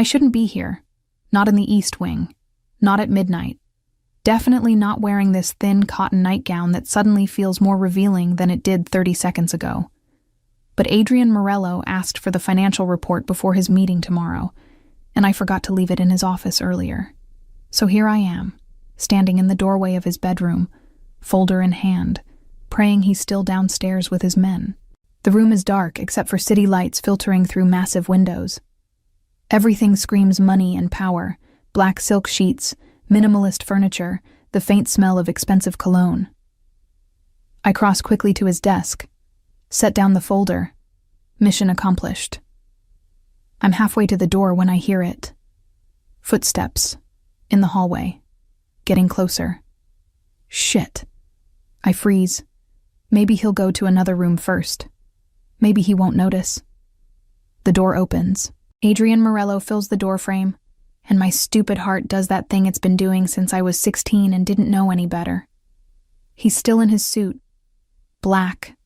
I shouldn't be here. Not in the East Wing. Not at midnight. Definitely not wearing this thin cotton nightgown that suddenly feels more revealing than it did 30 seconds ago. But Adrian Morello asked for the financial report before his meeting tomorrow, and I forgot to leave it in his office earlier. So here I am, standing in the doorway of his bedroom, folder in hand, praying he's still downstairs with his men. The room is dark except for city lights filtering through massive windows. Everything screams money and power, black silk sheets, minimalist furniture, the faint smell of expensive cologne. I cross quickly to his desk, set down the folder. Mission accomplished. I'm halfway to the door when I hear it. Footsteps. In the hallway. Getting closer. Shit. I freeze. Maybe he'll go to another room first. Maybe he won't notice. The door opens. Adrian Morello fills the doorframe, and my stupid heart does that thing it's been doing since I was 16 and didn't know any better. He's still in his suit. Black.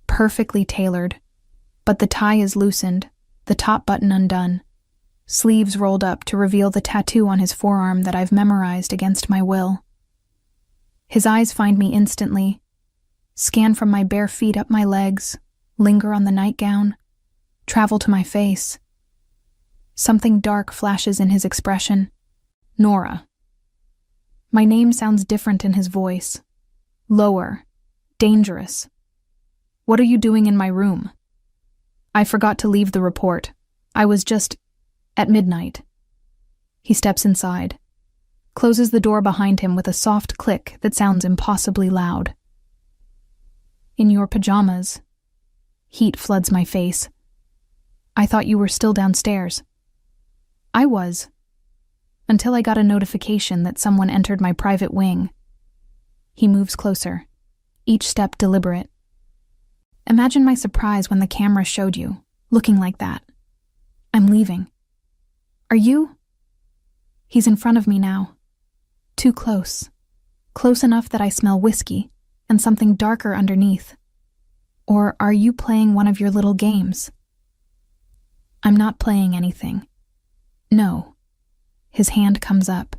Perfectly tailored. But the tie is loosened, the top button undone. Sleeves rolled up to reveal the tattoo on his forearm that I've memorized against my will. His eyes find me instantly, scan from my bare feet up my legs, linger on the nightgown, travel to my face. Something dark flashes in his expression. Nora. My name sounds different in his voice. Lower. Dangerous. What are you doing in my room? I forgot to leave the report. I was just at midnight. He steps inside, closes the door behind him with a soft click that sounds impossibly loud. In your pajamas. Heat floods my face. I thought you were still downstairs. I was, until I got a notification that someone entered my private wing. He moves closer, each step deliberate. Imagine my surprise when the camera showed you, looking like that. I'm leaving. Are you? He's in front of me now. Too close. Close enough that I smell whiskey and something darker underneath. Or are you playing one of your little games? I'm not playing anything. No. His hand comes up,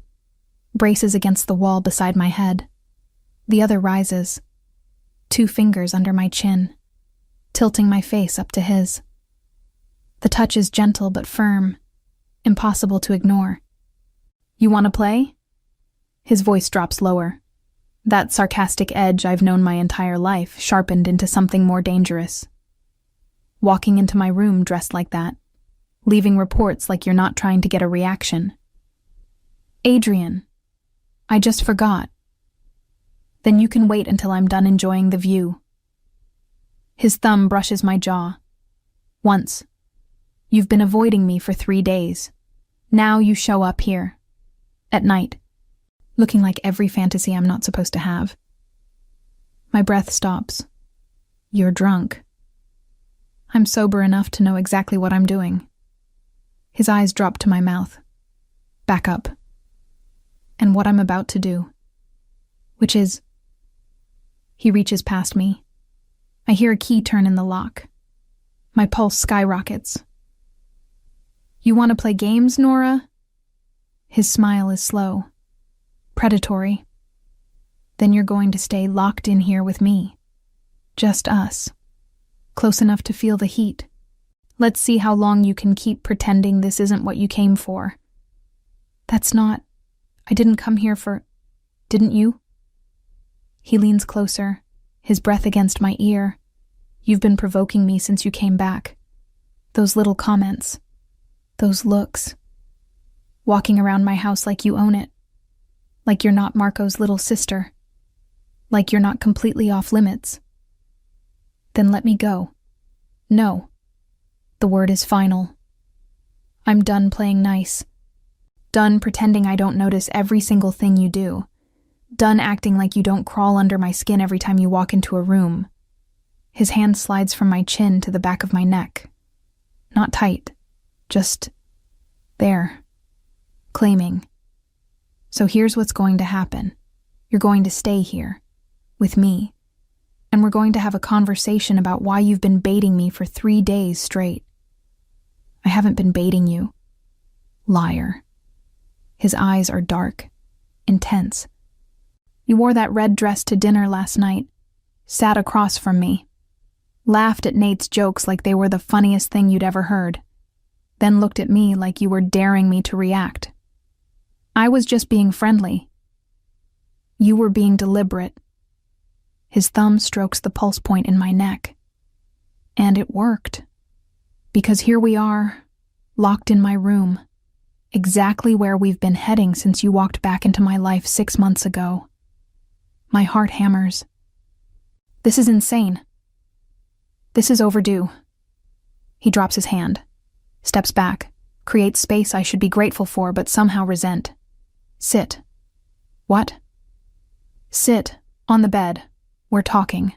braces against the wall beside my head. The other rises, 2 fingers under my chin, tilting my face up to his. The touch is gentle but firm, impossible to ignore. You want to play? His voice drops lower. That sarcastic edge I've known my entire life sharpened into something more dangerous. Walking into my room dressed like that, leaving reports like you're not trying to get a reaction. Adrian, I just forgot. Then you can wait until I'm done enjoying the view. His thumb brushes my jaw. Once. You've been avoiding me for 3 days. Now you show up here. At night. Looking like every fantasy I'm not supposed to have. My breath stops. You're drunk. I'm sober enough to know exactly what I'm doing. His eyes drop to my mouth. Back up. And what I'm about to do. Which is... He reaches past me. I hear a key turn in the lock. My pulse skyrockets. You want to play games, Nora? His smile is slow. Predatory. Then you're going to stay locked in here with me. Just us. Close enough to feel the heat. Let's see how long you can keep pretending this isn't what you came for. That's not... I didn't come here for... Didn't you? He leans closer, his breath against my ear. You've been provoking me since you came back. Those little comments. Those looks. Walking around my house like you own it. Like you're not Marco's little sister. Like you're not completely off limits. Then let me go. No. The word is final. I'm done playing nice. Done pretending I don't notice every single thing you do. Done acting like you don't crawl under my skin every time you walk into a room. His hand slides from my chin to the back of my neck. Not tight. Just there. Claiming. So here's what's going to happen. You're going to stay here. With me. And we're going to have a conversation about why you've been baiting me for 3 days straight. I haven't been baiting you. Liar. His eyes are dark, intense. You wore that red dress to dinner last night, sat across from me, laughed at Nate's jokes like they were the funniest thing you'd ever heard, then looked at me like you were daring me to react. I was just being friendly. You were being deliberate. His thumb strokes the pulse point in my neck. And it worked. Because here we are, locked in my room, exactly where we've been heading since you walked back into my life 6 months ago. My heart hammers. This is insane. This is overdue. He drops his hand, steps back, creates space I should be grateful for but somehow resent. Sit. What? Sit, on the bed. We're talking.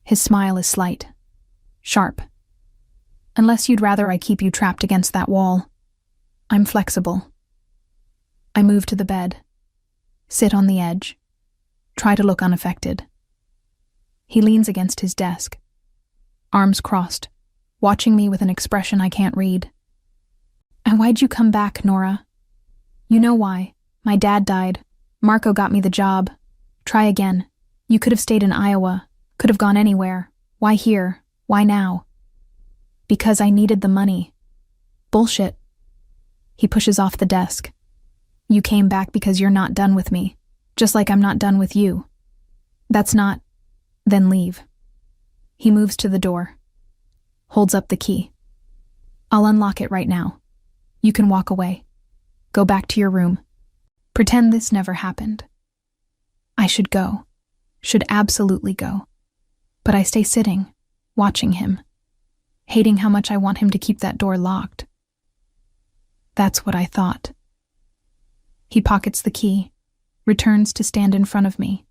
His smile is slight, sharp. Unless you'd rather I keep you trapped against that wall. I'm flexible. I move to the bed, sit on the edge, try to look unaffected. He leans against his desk, arms crossed, watching me with an expression I can't read. And why'd you come back, Nora? You know why. My dad died. Marco got me the job. Try again. You could have stayed in Iowa, could have gone anywhere. Why here? Why now? Because I needed the money. Bullshit. He pushes off the desk. You came back because you're not done with me, just like I'm not done with you. That's not... Then leave. He moves to the door, holds up the key. I'll unlock it right now. You can walk away. Go back to your room. Pretend this never happened. I should go. Should absolutely go. But I stay sitting, watching him, hating how much I want him to keep that door locked. That's what I thought. He pockets the key, returns to stand in front of me.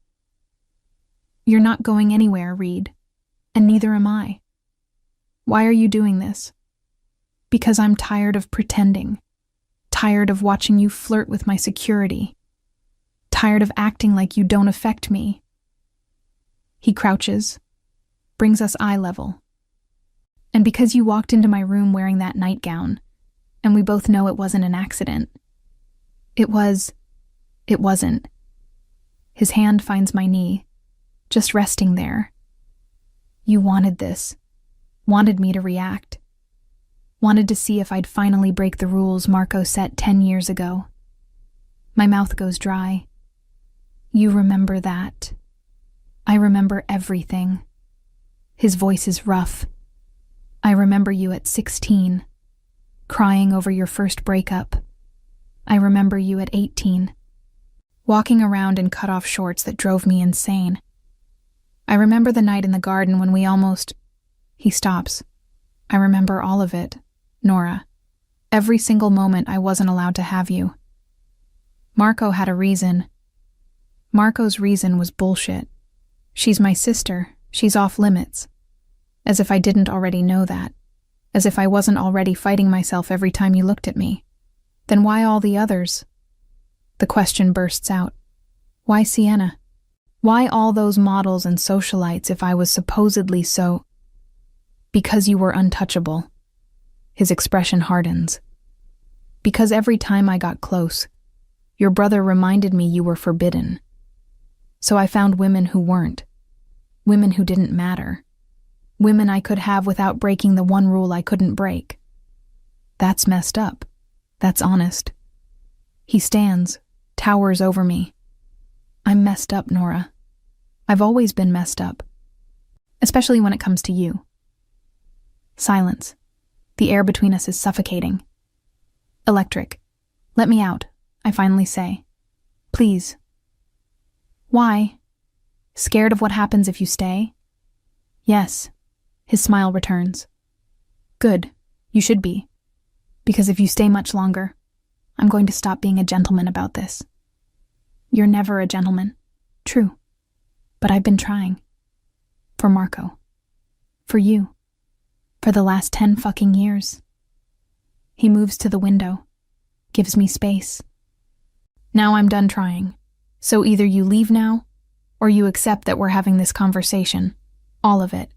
You're not going anywhere, Reed, and neither am I. Why are you doing this? Because I'm tired of pretending, tired of watching you flirt with my security, tired of acting like you don't affect me. He crouches, brings us eye level. And because you walked into my room wearing that nightgown, and we both know it wasn't an accident. It wasn't. His hand finds my knee, just resting there. You wanted this, wanted me to react, wanted to see if I'd finally break the rules Marco set 10 years ago. My mouth goes dry. You remember that. I remember everything. His voice is rough. I remember you at 16, crying over your first breakup. I remember you at 18, walking around in cut-off shorts that drove me insane. I remember the night in the garden when we almost... He stops. I remember all of it, Nora. Every single moment I wasn't allowed to have you. Marco had a reason. Marco's reason was bullshit. She's my sister. She's off limits. As if I didn't already know that. As if I wasn't already fighting myself every time you looked at me. Then why all the others? The question bursts out. Why Sienna? Why all those models and socialites if I was supposedly so... Because you were untouchable. His expression hardens. Because every time I got close, your brother reminded me you were forbidden. So I found women who weren't. Women who didn't matter. Women I could have without breaking the one rule I couldn't break. That's messed up. That's honest. He stands, towers over me. I'm messed up, Nora. I've always been messed up. Especially when it comes to you. Silence. The air between us is suffocating. Electric. Let me out, I finally say. Please. Why? Scared of what happens if you stay? Yes. His smile returns. Good. You should be. Because if you stay much longer, I'm going to stop being a gentleman about this. You're never a gentleman. True. But I've been trying. For Marco. For you. For the last 10 fucking years. He moves to the window. Gives me space. Now I'm done trying. So either you leave now, or you accept that we're having this conversation. All of it.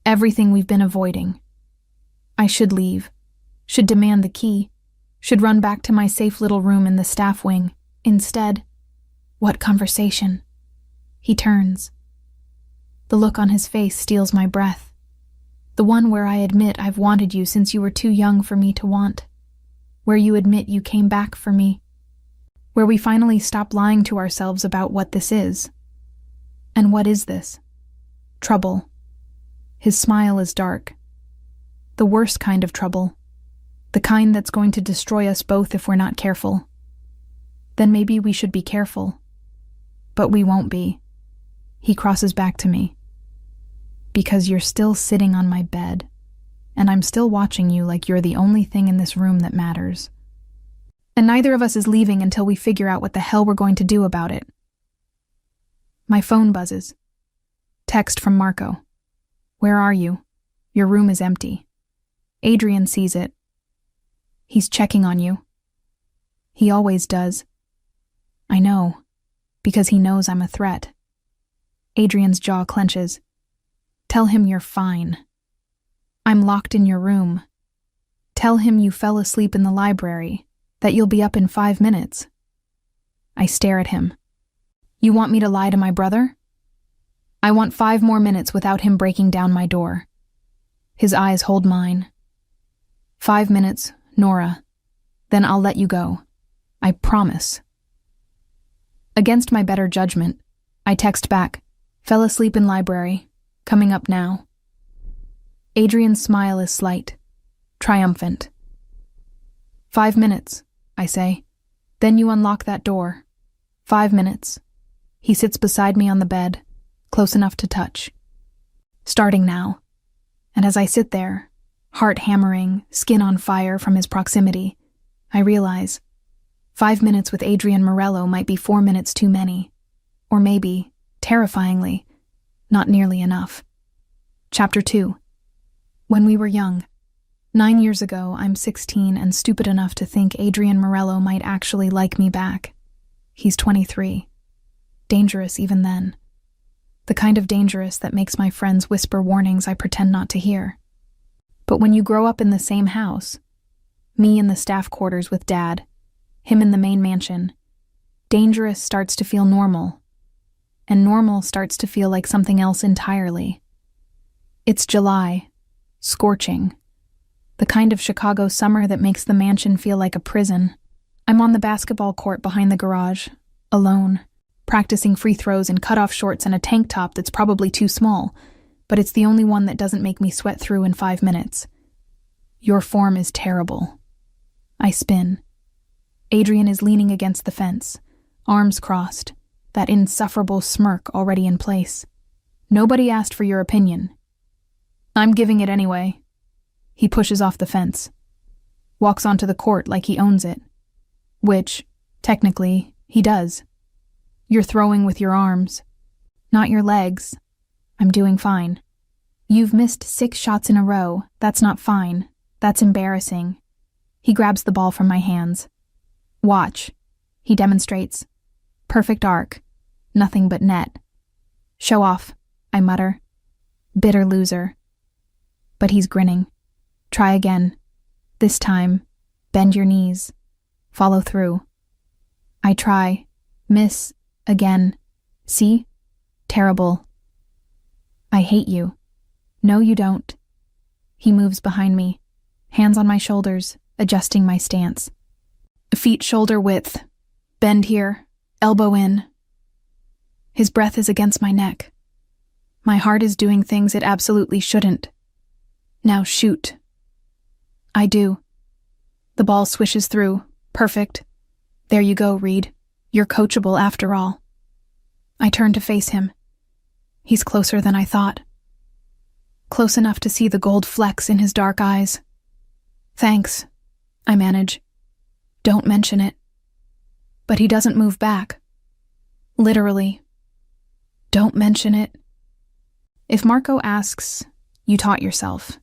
Everything we've been avoiding. I should leave. Should demand the key. Should run back to my safe little room in the staff wing. Instead, what conversation? He turns. The look on his face steals my breath. The one where I admit I've wanted you since you were too young for me to want. Where you admit you came back for me. Where we finally stop lying to ourselves about what this is. And what is this? Trouble. His smile is dark. The worst kind of trouble. The kind that's going to destroy us both if we're not careful. Then maybe we should be careful. But we won't be. He crosses back to me. Because you're still sitting on my bed, and I'm still watching you like you're the only thing in this room that matters. And neither of us is leaving until we figure out what the hell we're going to do about it. My phone buzzes. Text from Marco. Where are you? Your room is empty. Adrian sees it. He's checking on you. He always does. I know, because he knows I'm a threat. Adrian's jaw clenches. Tell him you're fine. I'm locked in your room. Tell him you fell asleep in the library, that you'll be up in 5 minutes. I stare at him. You want me to lie to my brother? I want 5 more minutes without him breaking down my door. His eyes hold mine. 5 minutes, Nora. Then I'll let you go. I promise. Against my better judgment, I text back, fell asleep in library, coming up now. Adrian's smile is slight, triumphant. 5 minutes, I say. Then you unlock that door. 5 minutes. He sits beside me on the bed, close enough to touch. Starting now. And as I sit there, heart hammering, skin on fire from his proximity, I realize 5 minutes with Adrian Morello might be 4 minutes too many. Or maybe, terrifyingly, not nearly enough. Chapter 2. When we were young. 9 years ago, I'm 16 and stupid enough to think Adrian Morello might actually like me back. He's 23. Dangerous even then. The kind of dangerous that makes my friends whisper warnings I pretend not to hear. But when you grow up in the same house, me in the staff quarters with Dad, him in the main mansion, dangerous starts to feel normal. And normal starts to feel like something else entirely. It's July, scorching. The kind of Chicago summer that makes the mansion feel like a prison. I'm on the basketball court behind the garage, alone, practicing free throws in cutoff shorts and a tank top that's probably too small, but it's the only one that doesn't make me sweat through in 5 minutes. Your form is terrible. I spin. Adrian is leaning against the fence, arms crossed, that insufferable smirk already in place. Nobody asked for your opinion. I'm giving it anyway. He pushes off the fence, walks onto the court like he owns it, which, technically, he does. You're throwing with your arms, not your legs. I'm doing fine. You've missed 6 shots in a row. That's not fine. That's embarrassing. He grabs the ball from my hands. Watch. He demonstrates. Perfect arc. Nothing but net. Show off, I mutter. Bitter loser. But he's grinning. Try again. This time, bend your knees. Follow through. I try. Miss. Again. See? Terrible. I hate you. No, you don't. He moves behind me, hands on my shoulders, adjusting my stance. Feet shoulder width. Bend here. Elbow in. His breath is against my neck. My heart is doing things it absolutely shouldn't. Now shoot. I do. The ball swishes through. Perfect. There you go, Reed. You're coachable after all. I turn to face him. He's closer than I thought. Close enough to see the gold flecks in his dark eyes. Thanks, I manage. Don't mention it. But he doesn't move back. Literally. Don't mention it. If Marco asks, you taught yourself.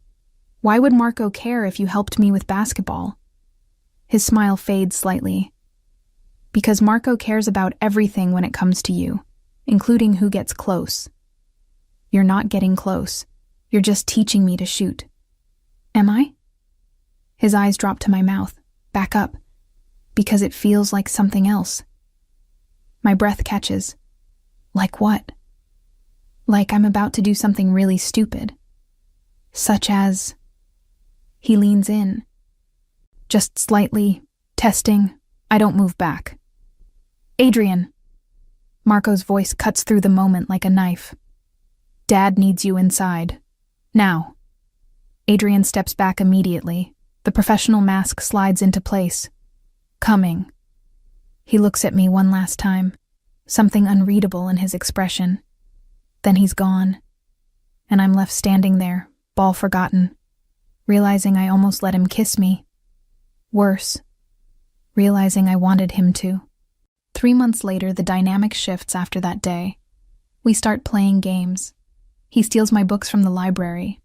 Why would Marco care if you helped me with basketball? His smile fades slightly. Because Marco cares about everything when it comes to you, including who gets close. You're not getting close. You're just teaching me to shoot. Am I? His eyes drop to my mouth. back up, because it feels like something else. My breath catches. Like what? Like I'm about to do something really stupid. Such as... He leans in. Just slightly, testing. I don't move back. Adrian. Marco's voice cuts through the moment like a knife. Dad needs you inside. Now. Adrian steps back immediately. The professional mask slides into place. Coming. He looks at me one last time, something unreadable in his expression. Then he's gone, and I'm left standing there, ball forgotten, realizing I almost let him kiss me. Worse, realizing I wanted him to. 3 months later, the dynamic shifts after that day. We start playing games. He steals my books from the library.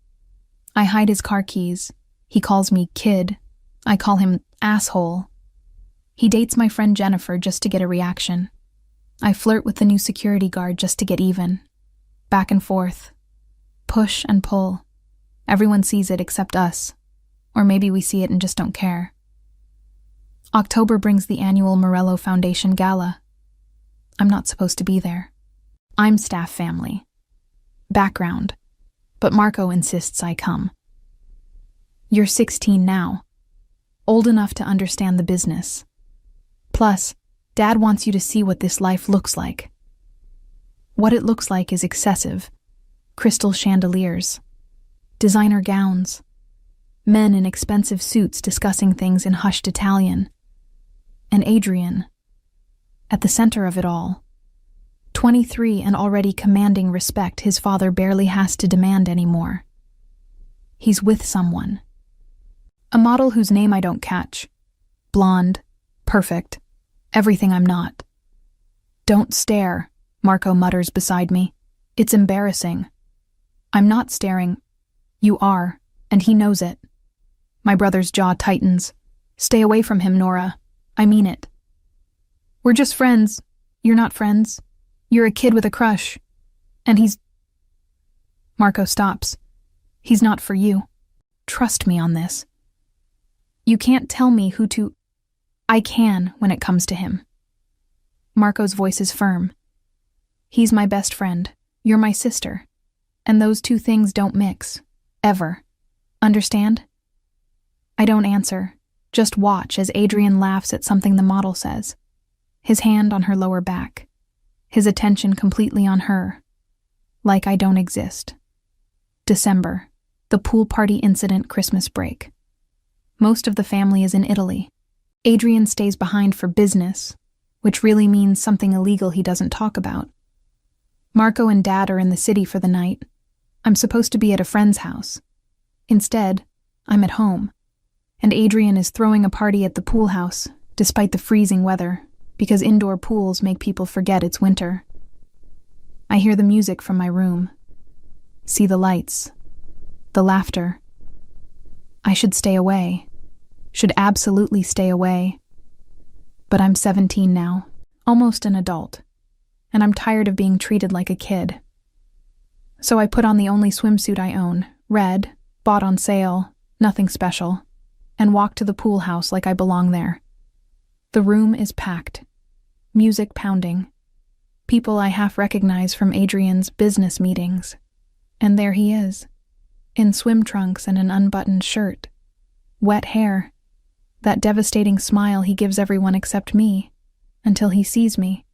I hide his car keys. He calls me kid. I call him asshole. He dates my friend Jennifer just to get a reaction. I flirt with the new security guard just to get even. Back and forth. Push and pull. Everyone sees it except us. Or maybe we see it and just don't care. October brings the annual Morello Foundation Gala. I'm not supposed to be there. I'm staff family. Background. But Marco insists I come. You're 16 now. Old enough to understand the business. Plus, Dad wants you to see what this life looks like. What it looks like is excessive. Crystal chandeliers. Designer gowns. Men in expensive suits discussing things in hushed Italian. And Adrian. At the center of it all. 23 and already commanding respect his father barely has to demand anymore. He's with someone. A model whose name I don't catch. Blonde. Perfect. Everything I'm not. Don't stare, Marco mutters beside me. It's embarrassing. I'm not staring. You are, and he knows it. My brother's jaw tightens. Stay away from him, Nora. I mean it. We're just friends. You're not friends. You're a kid with a crush. And he's... Marco stops. He's not for you. Trust me on this. You can't tell me who to... I can when it comes to him. Marco's voice is firm. He's my best friend. You're my sister. And those two things don't mix. Ever. Understand? I don't answer. Just watch as Adrian laughs at something the model says. His hand on her lower back. His attention completely on her. Like I don't exist. December. The pool party incident Christmas break. Most of the family is in Italy. Adrian stays behind for business, which really means something illegal he doesn't talk about. Marco and Dad are in the city for the night. I'm supposed to be at a friend's house. Instead, I'm at home, and Adrian is throwing a party at the pool house, despite the freezing weather, because indoor pools make people forget it's winter. I hear the music from my room. See the lights. The laughter. I should stay away. Should absolutely stay away. But I'm 17 now, almost an adult, and I'm tired of being treated like a kid. So I put on the only swimsuit I own, red, bought on sale, nothing special, and walk to the pool house like I belong there. The room is packed. Music pounding. People I half recognize from Adrian's business meetings. And there he is, in swim trunks and an unbuttoned shirt. Wet hair. That devastating smile he gives everyone except me, until he sees me.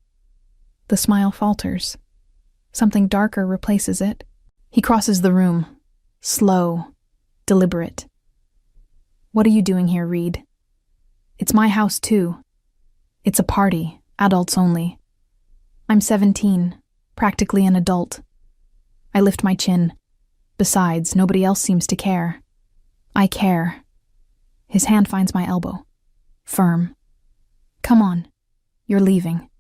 The smile falters. Something darker replaces it. He crosses the room. Slow. Deliberate. What are you doing here, Reed? It's my house, too. It's a party, adults only. I'm 17, practically an adult. I lift my chin. Besides, nobody else seems to care. I care. His hand finds my elbow. Firm. Come on. You're leaving.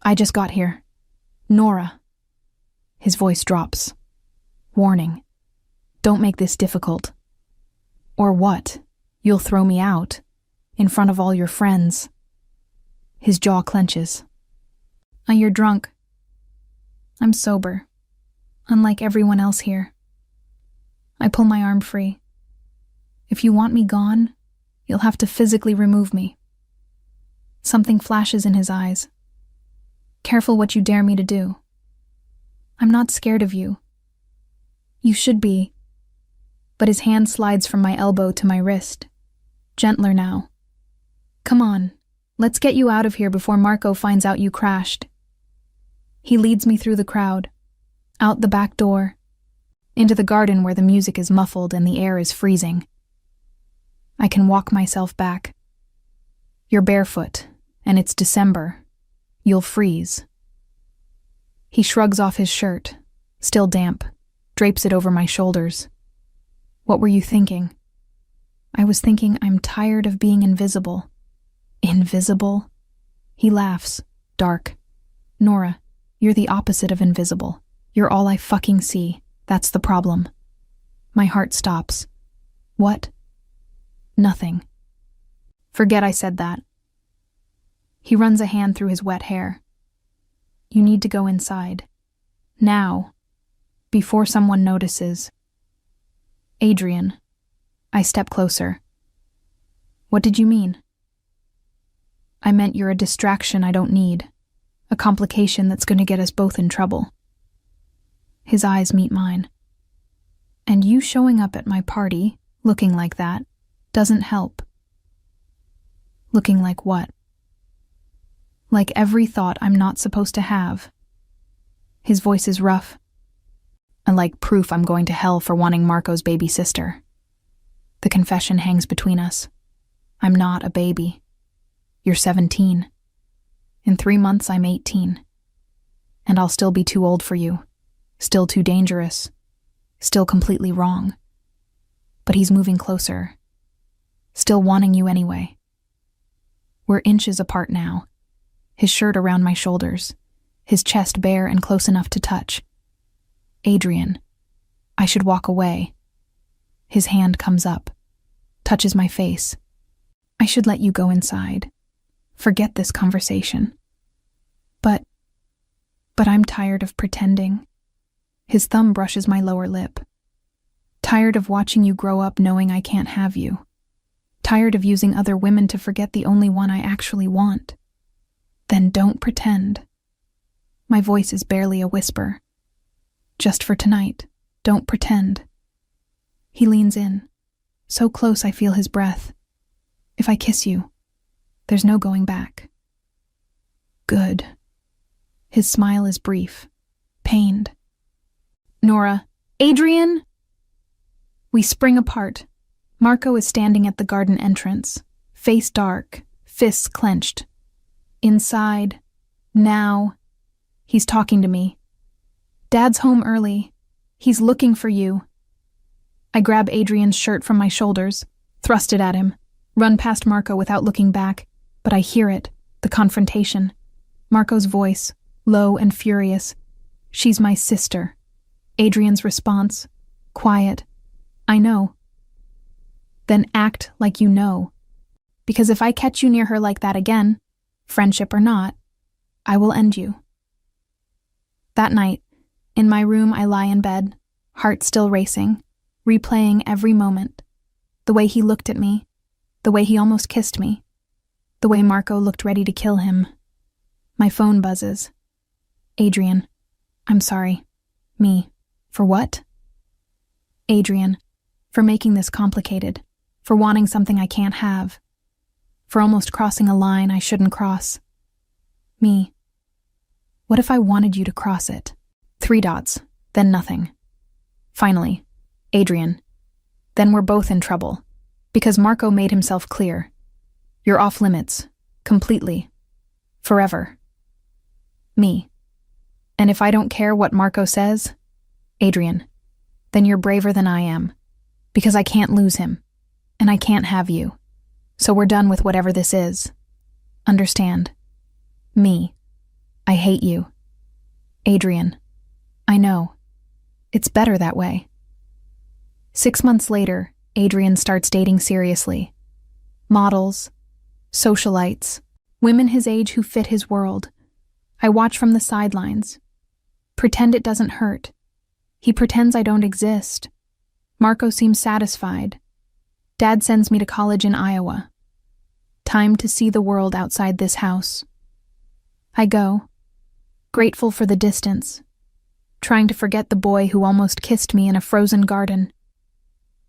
I just got here. Nora. His voice drops. Warning. Don't make this difficult. Or what? You'll throw me out. In front of all your friends. His jaw clenches. You're drunk. I'm sober. Unlike everyone else here. I pull my arm free. If you want me gone, You'll have to physically remove me. Something flashes in his eyes. Careful what you dare me to do. I'm not scared of you. You should be. But his hand slides from my elbow to my wrist. Gentler now. Come on, let's get you out of here before Marco finds out you crashed. He leads me through the crowd, out the back door, into the garden where the music is muffled and the air is freezing. I can walk myself back. You're barefoot, and it's December. You'll freeze. He shrugs off his shirt, still damp, drapes it over my shoulders. What were you thinking? I was thinking I'm tired of being invisible. Invisible? He laughs, dark. Nora, you're the opposite of invisible. You're all I fucking see. That's the problem. My heart stops. What? Nothing. Forget I said that. He runs a hand through his wet hair. You need to go inside. Now. Before someone notices. Adrian. I step closer. What did you mean? I meant you're a distraction I don't need. A complication that's going to get us both in trouble. His eyes meet mine. And you showing up at my party, looking like that, doesn't help. Looking like what? Like every thought I'm not supposed to have. His voice is rough. And like proof I'm going to hell for wanting Marco's baby sister. The confession hangs between us. I'm not a baby. You're 17. In 3 months, I'm 18. And I'll still be too old for you. Still too dangerous. Still completely wrong. But he's moving closer. Still wanting you anyway. We're inches apart now. His shirt around my shoulders. His chest bare and close enough to touch. Adrian. I should walk away. His hand comes up. Touches my face. I should let you go inside. Forget this conversation. But I'm tired of pretending. His thumb brushes my lower lip. Tired of watching you grow up knowing I can't have you. Tired of using other women to forget the only one I actually want. Then don't pretend. My voice is barely a whisper. Just for tonight, don't pretend. He leans in. So close I feel his breath. If I kiss you, there's no going back. Good. His smile is brief, pained. Nora, Adrian! We spring apart. Marco is standing at the garden entrance, face dark, fists clenched. Inside, now, he's talking to me. Dad's home early. He's looking for you. I grab Adrian's shirt from my shoulders, thrust it at him, run past Marco without looking back, but I hear it, the confrontation. Marco's voice, low and furious. She's my sister. Adrian's response, quiet. I know. Then act like you know. Because if I catch you near her like that again, friendship or not, I will end you. That night, in my room I lie in bed, heart still racing, replaying every moment. The way he looked at me, the way he almost kissed me, the way Marco looked ready to kill him. My phone buzzes. Adrian, I'm sorry. Me. For what? Adrian, for making this complicated, for wanting something I can't have, for almost crossing a line I shouldn't cross. Me. What if I wanted you to cross it? 3 dots, then nothing. Finally, Adrian. Then we're both in trouble, because Marco made himself clear. You're off limits, completely, forever. Me. And if I don't care what Marco says, Adrian, then you're braver than I am, because I can't lose him, and I can't have you. So we're done with whatever this is. Understand? Me. I hate you. Adrian. I know. It's better that way. 6 months later, Adrian starts dating seriously. Models, socialites, women his age who fit his world. I watch from the sidelines. Pretend it doesn't hurt. He pretends I don't exist. Marco seems satisfied. Dad sends me to college in Iowa. Time to see the world outside this house. I go, grateful for the distance, trying to forget the boy who almost kissed me in a frozen garden,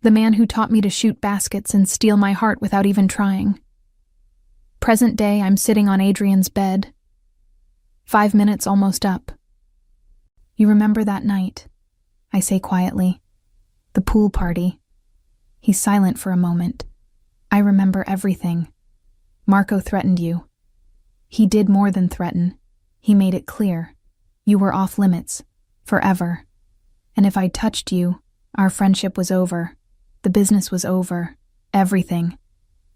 the man who taught me to shoot baskets and steal my heart without even trying. Present day, I'm sitting on Adrian's bed, 5 minutes almost up. You remember that night? I say quietly. The pool party. He's silent for a moment. I remember everything. Marco threatened you. He did more than threaten. He made it clear. You were off limits. Forever. And if I touched you, our friendship was over. The business was over. Everything.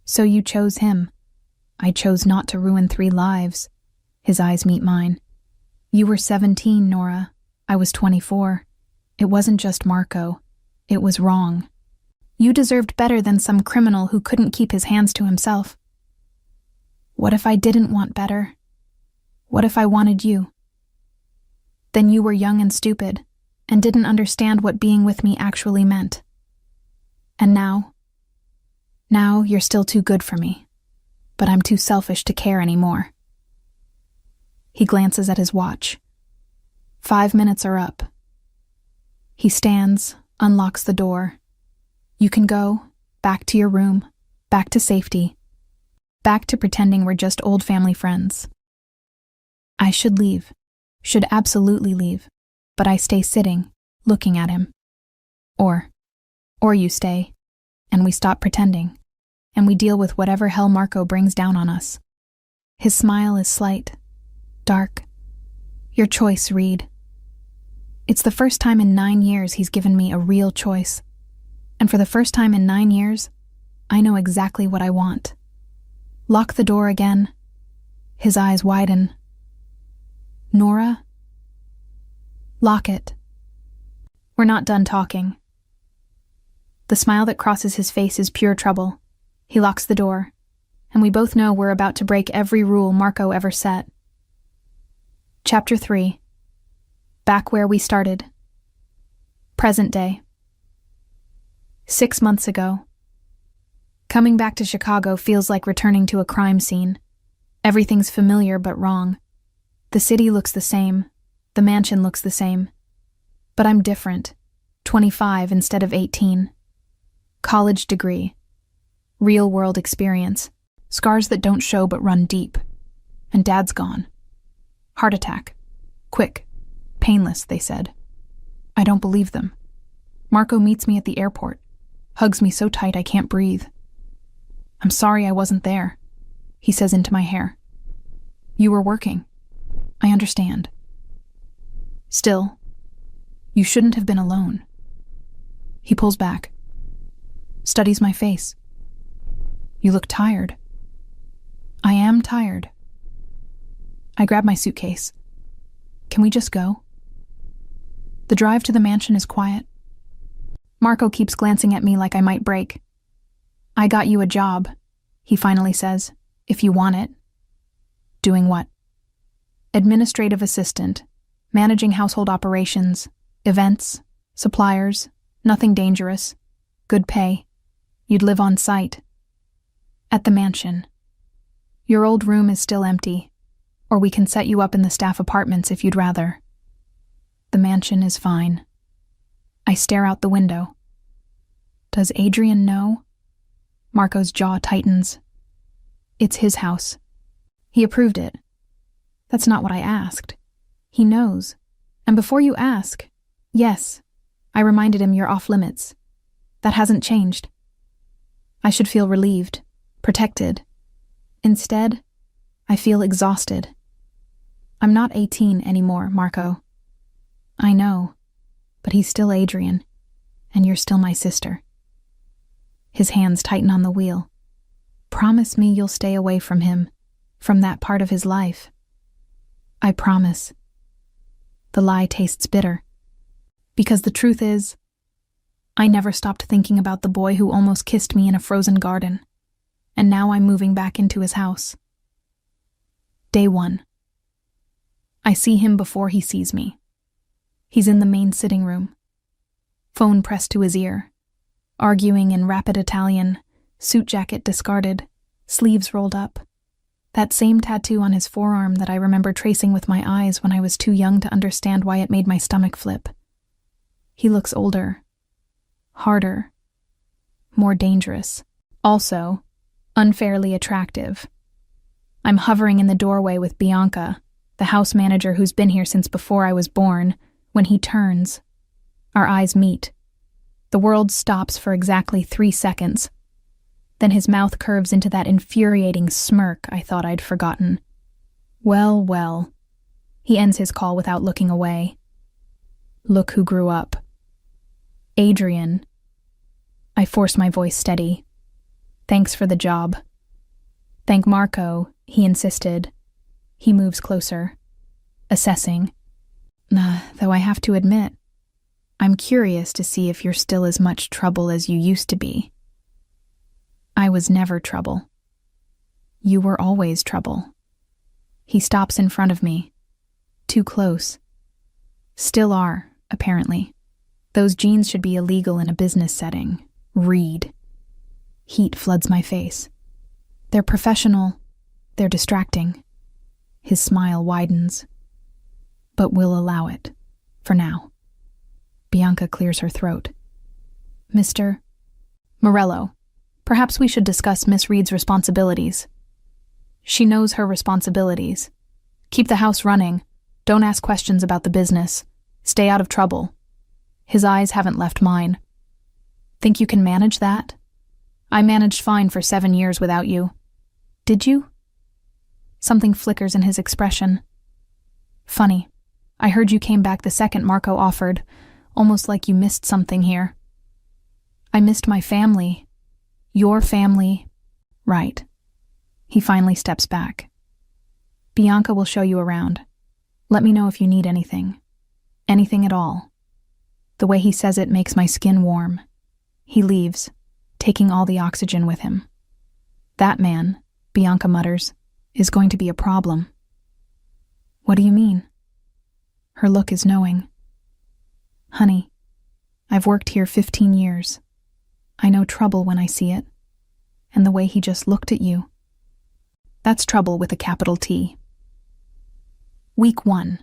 So you chose him. I chose not to ruin 3 lives. His eyes meet mine. You were 17, Nora. I was 24. It wasn't just Marco. It was wrong. You deserved better than some criminal who couldn't keep his hands to himself. What if I didn't want better? What if I wanted you? Then you were young and stupid, and didn't understand what being with me actually meant. And now you're still too good for me, but I'm too selfish to care anymore. He glances at his watch. 5 minutes are up. He stands, unlocks the door. You can go, back to your room, back to safety, back to pretending we're just old family friends. I should leave, should absolutely leave, but I stay sitting, looking at him. Or you stay, and we stop pretending, and we deal with whatever hell Marco brings down on us. His smile is slight, dark. Your choice, Reed. It's the first time in 9 years he's given me a real choice. And for the first time in 9 years, I know exactly what I want. Lock the door again. His eyes widen. Nora? Lock it. We're not done talking. The smile that crosses his face is pure trouble. He locks the door, and we both know we're about to break every rule Marco ever set. Chapter 3. Back where we started. Present day. 6 months ago. Coming back to Chicago feels like returning to a crime scene. Everything's familiar but wrong. The city looks the same. The mansion looks the same. But I'm different. 25 instead of 18. College degree. Real-world experience. Scars that don't show but run deep. And Dad's gone. Heart attack. Quick. Painless, they said. I don't believe them. Marco meets me at the airport. Hugs me so tight I can't breathe. I'm sorry I wasn't there, he says into my hair. You were working. I understand. Still, you shouldn't have been alone. He pulls back. Studies my face. You look tired. I am tired. I grab my suitcase. Can we just go? The drive to the mansion is quiet. Marco keeps glancing at me like I might break. I got you a job, he finally says, if you want it. Doing what? Administrative assistant, managing household operations, events, suppliers, nothing dangerous, good pay. You'd live on site. At the mansion. Your old room is still empty, or we can set you up in the staff apartments if you'd rather. The mansion is fine. I stare out the window. Does Adrian know? Marco's jaw tightens. It's his house. He approved it. That's not what I asked. He knows. And before you ask, yes, I reminded him you're off limits. That hasn't changed. I should feel relieved, protected. Instead, I feel exhausted. I'm not 18 anymore, Marco. I know, but he's still Adrian, and you're still my sister. His hands tighten on the wheel. Promise me you'll stay away from him, from that part of his life. I promise. The lie tastes bitter. Because the truth is, I never stopped thinking about the boy who almost kissed me in a frozen garden, and now I'm moving back into his house. Day 1. I see him before he sees me. He's in the main sitting room. Phone pressed to his ear. arguing in rapid Italian, suit jacket discarded, sleeves rolled up. That same tattoo on his forearm that I remember tracing with my eyes when I was too young to understand why it made my stomach flip. He looks older, harder, more dangerous. Also, unfairly attractive. I'm hovering in the doorway with Bianca, the house manager who's been here since before I was born, when he turns. Our eyes meet. The world stops for exactly 3 seconds. Then his mouth curves into that infuriating smirk I thought I'd forgotten. Well, well. He ends his call without looking away. Look who grew up. Adrian. I force my voice steady. Thanks for the job. Thank Marco, he insisted. He moves closer, assessing. Though I have to admit, I'm curious to see if you're still as much trouble as you used to be. I was never trouble. You were always trouble. He stops in front of me. Too close. Still are, apparently. Those jeans should be illegal in a business setting. Read. Heat floods my face. They're professional. They're distracting. His smile widens. But we'll allow it. For now. Bianca clears her throat. Mr. Morello, perhaps we should discuss Miss Reed's responsibilities. She knows her responsibilities. Keep the house running. Don't ask questions about the business. Stay out of trouble. His eyes haven't left mine. Think you can manage that? I managed fine for 7 years without you. Did you? Something flickers in his expression. Funny. I heard you came back the second Marco offered, almost like you missed something here. I missed my family. Your family. Right. He finally steps back. Bianca will show you around. Let me know if you need anything. Anything at all. The way he says it makes my skin warm. He leaves, taking all the oxygen with him. That man, Bianca mutters, is going to be a problem. What do you mean? Her look is knowing. Honey, I've worked here 15 years. I know trouble when I see it. And the way he just looked at you. That's trouble with a capital T. Week 1.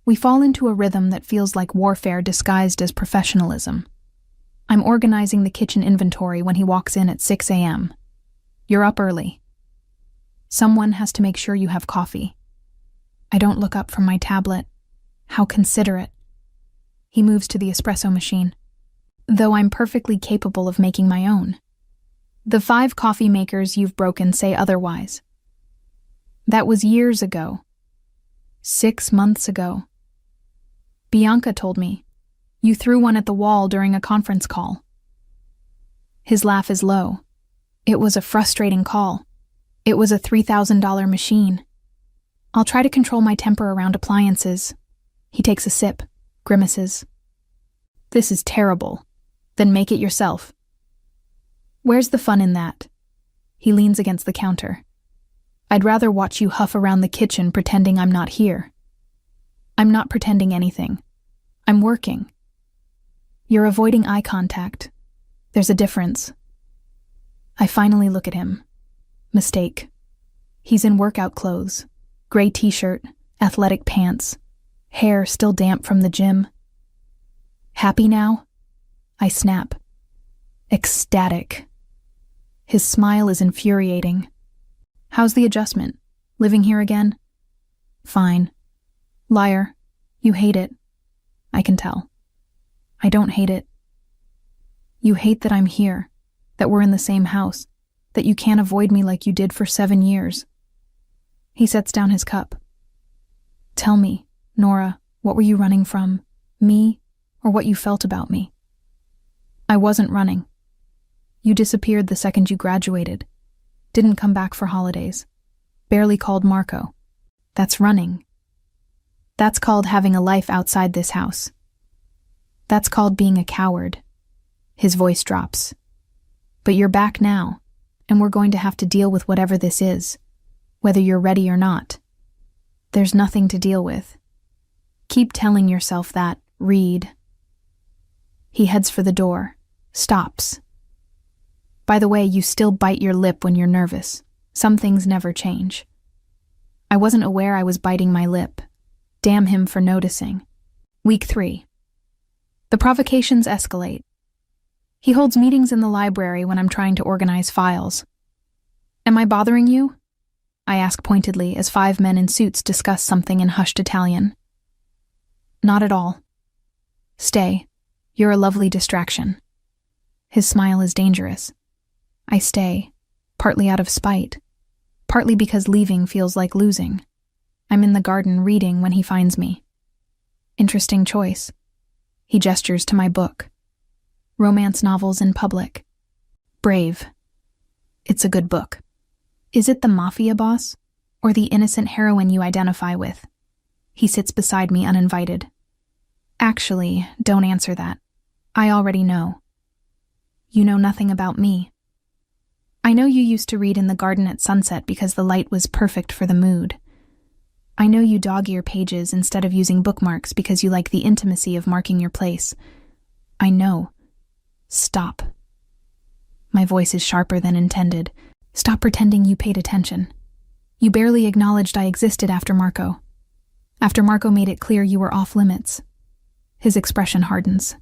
We fall into a rhythm that feels like warfare disguised as professionalism. I'm organizing the kitchen inventory when he walks in at 6 a.m. You're up early. Someone has to make sure you have coffee. I don't look up from my tablet. How considerate. He moves to the espresso machine, though I'm perfectly capable of making my own. The 5 coffee makers you've broken say otherwise. That was years ago. 6 months ago. Bianca told me. You threw one at the wall during a conference call. His laugh is low. It was a frustrating call. It was a $3,000 machine. I'll try to control my temper around appliances. He takes a sip, grimaces. This is terrible. Then make it yourself. Where's the fun in that? He leans against the counter. I'd rather watch you huff around the kitchen pretending I'm not here. I'm not pretending anything. I'm working. You're avoiding eye contact. There's a difference. I finally look at him. Mistake. He's in workout clothes. Gray t-shirt, athletic pants, hair still damp from the gym. Happy now? I snap. Ecstatic. His smile is infuriating. How's the adjustment? Living here again? Fine. Liar. You hate it. I can tell. I don't hate it. You hate that I'm here, that we're in the same house, that you can't avoid me like you did for 7 years. He sets down his cup. Tell me, Nora, what were you running from? Me, or what you felt about me? I wasn't running. You disappeared the second you graduated. Didn't come back for holidays. Barely called Marco. That's running. That's called having a life outside this house. That's called being a coward. His voice drops. But you're back now, and we're going to have to deal with whatever this is, whether you're ready or not. There's nothing to deal with. Keep telling yourself that, Reed. He heads for the door, Stops. By the way, you still bite your lip when you're nervous. Some things never change. I wasn't aware I was biting my lip. Damn him for noticing. Week 3. The provocations escalate. He holds meetings in the library when I'm trying to organize files. Am I bothering you? I ask pointedly as 5 men in suits discuss something in hushed Italian. Not at all. Stay. You're a lovely distraction. His smile is dangerous. I stay, partly out of spite, partly because leaving feels like losing. I'm in the garden reading when he finds me. Interesting choice. He gestures to my book. Romance novels in public. Brave. It's a good book. Is it the mafiaboss, or the innocent heroine you identify with? He sits beside me uninvited. Actually, don't answer that. I already know. You know nothing about me. I know you used to read in the garden at sunset because the light was perfect for the mood. I know you dog-ear pages instead of using bookmarks because you like the intimacy of marking your place. I know. Stop. My voice is sharper than intended. Stop pretending you paid attention. You barely acknowledged I existed after Marco. After Marco made it clear you were off limits. His expression hardens.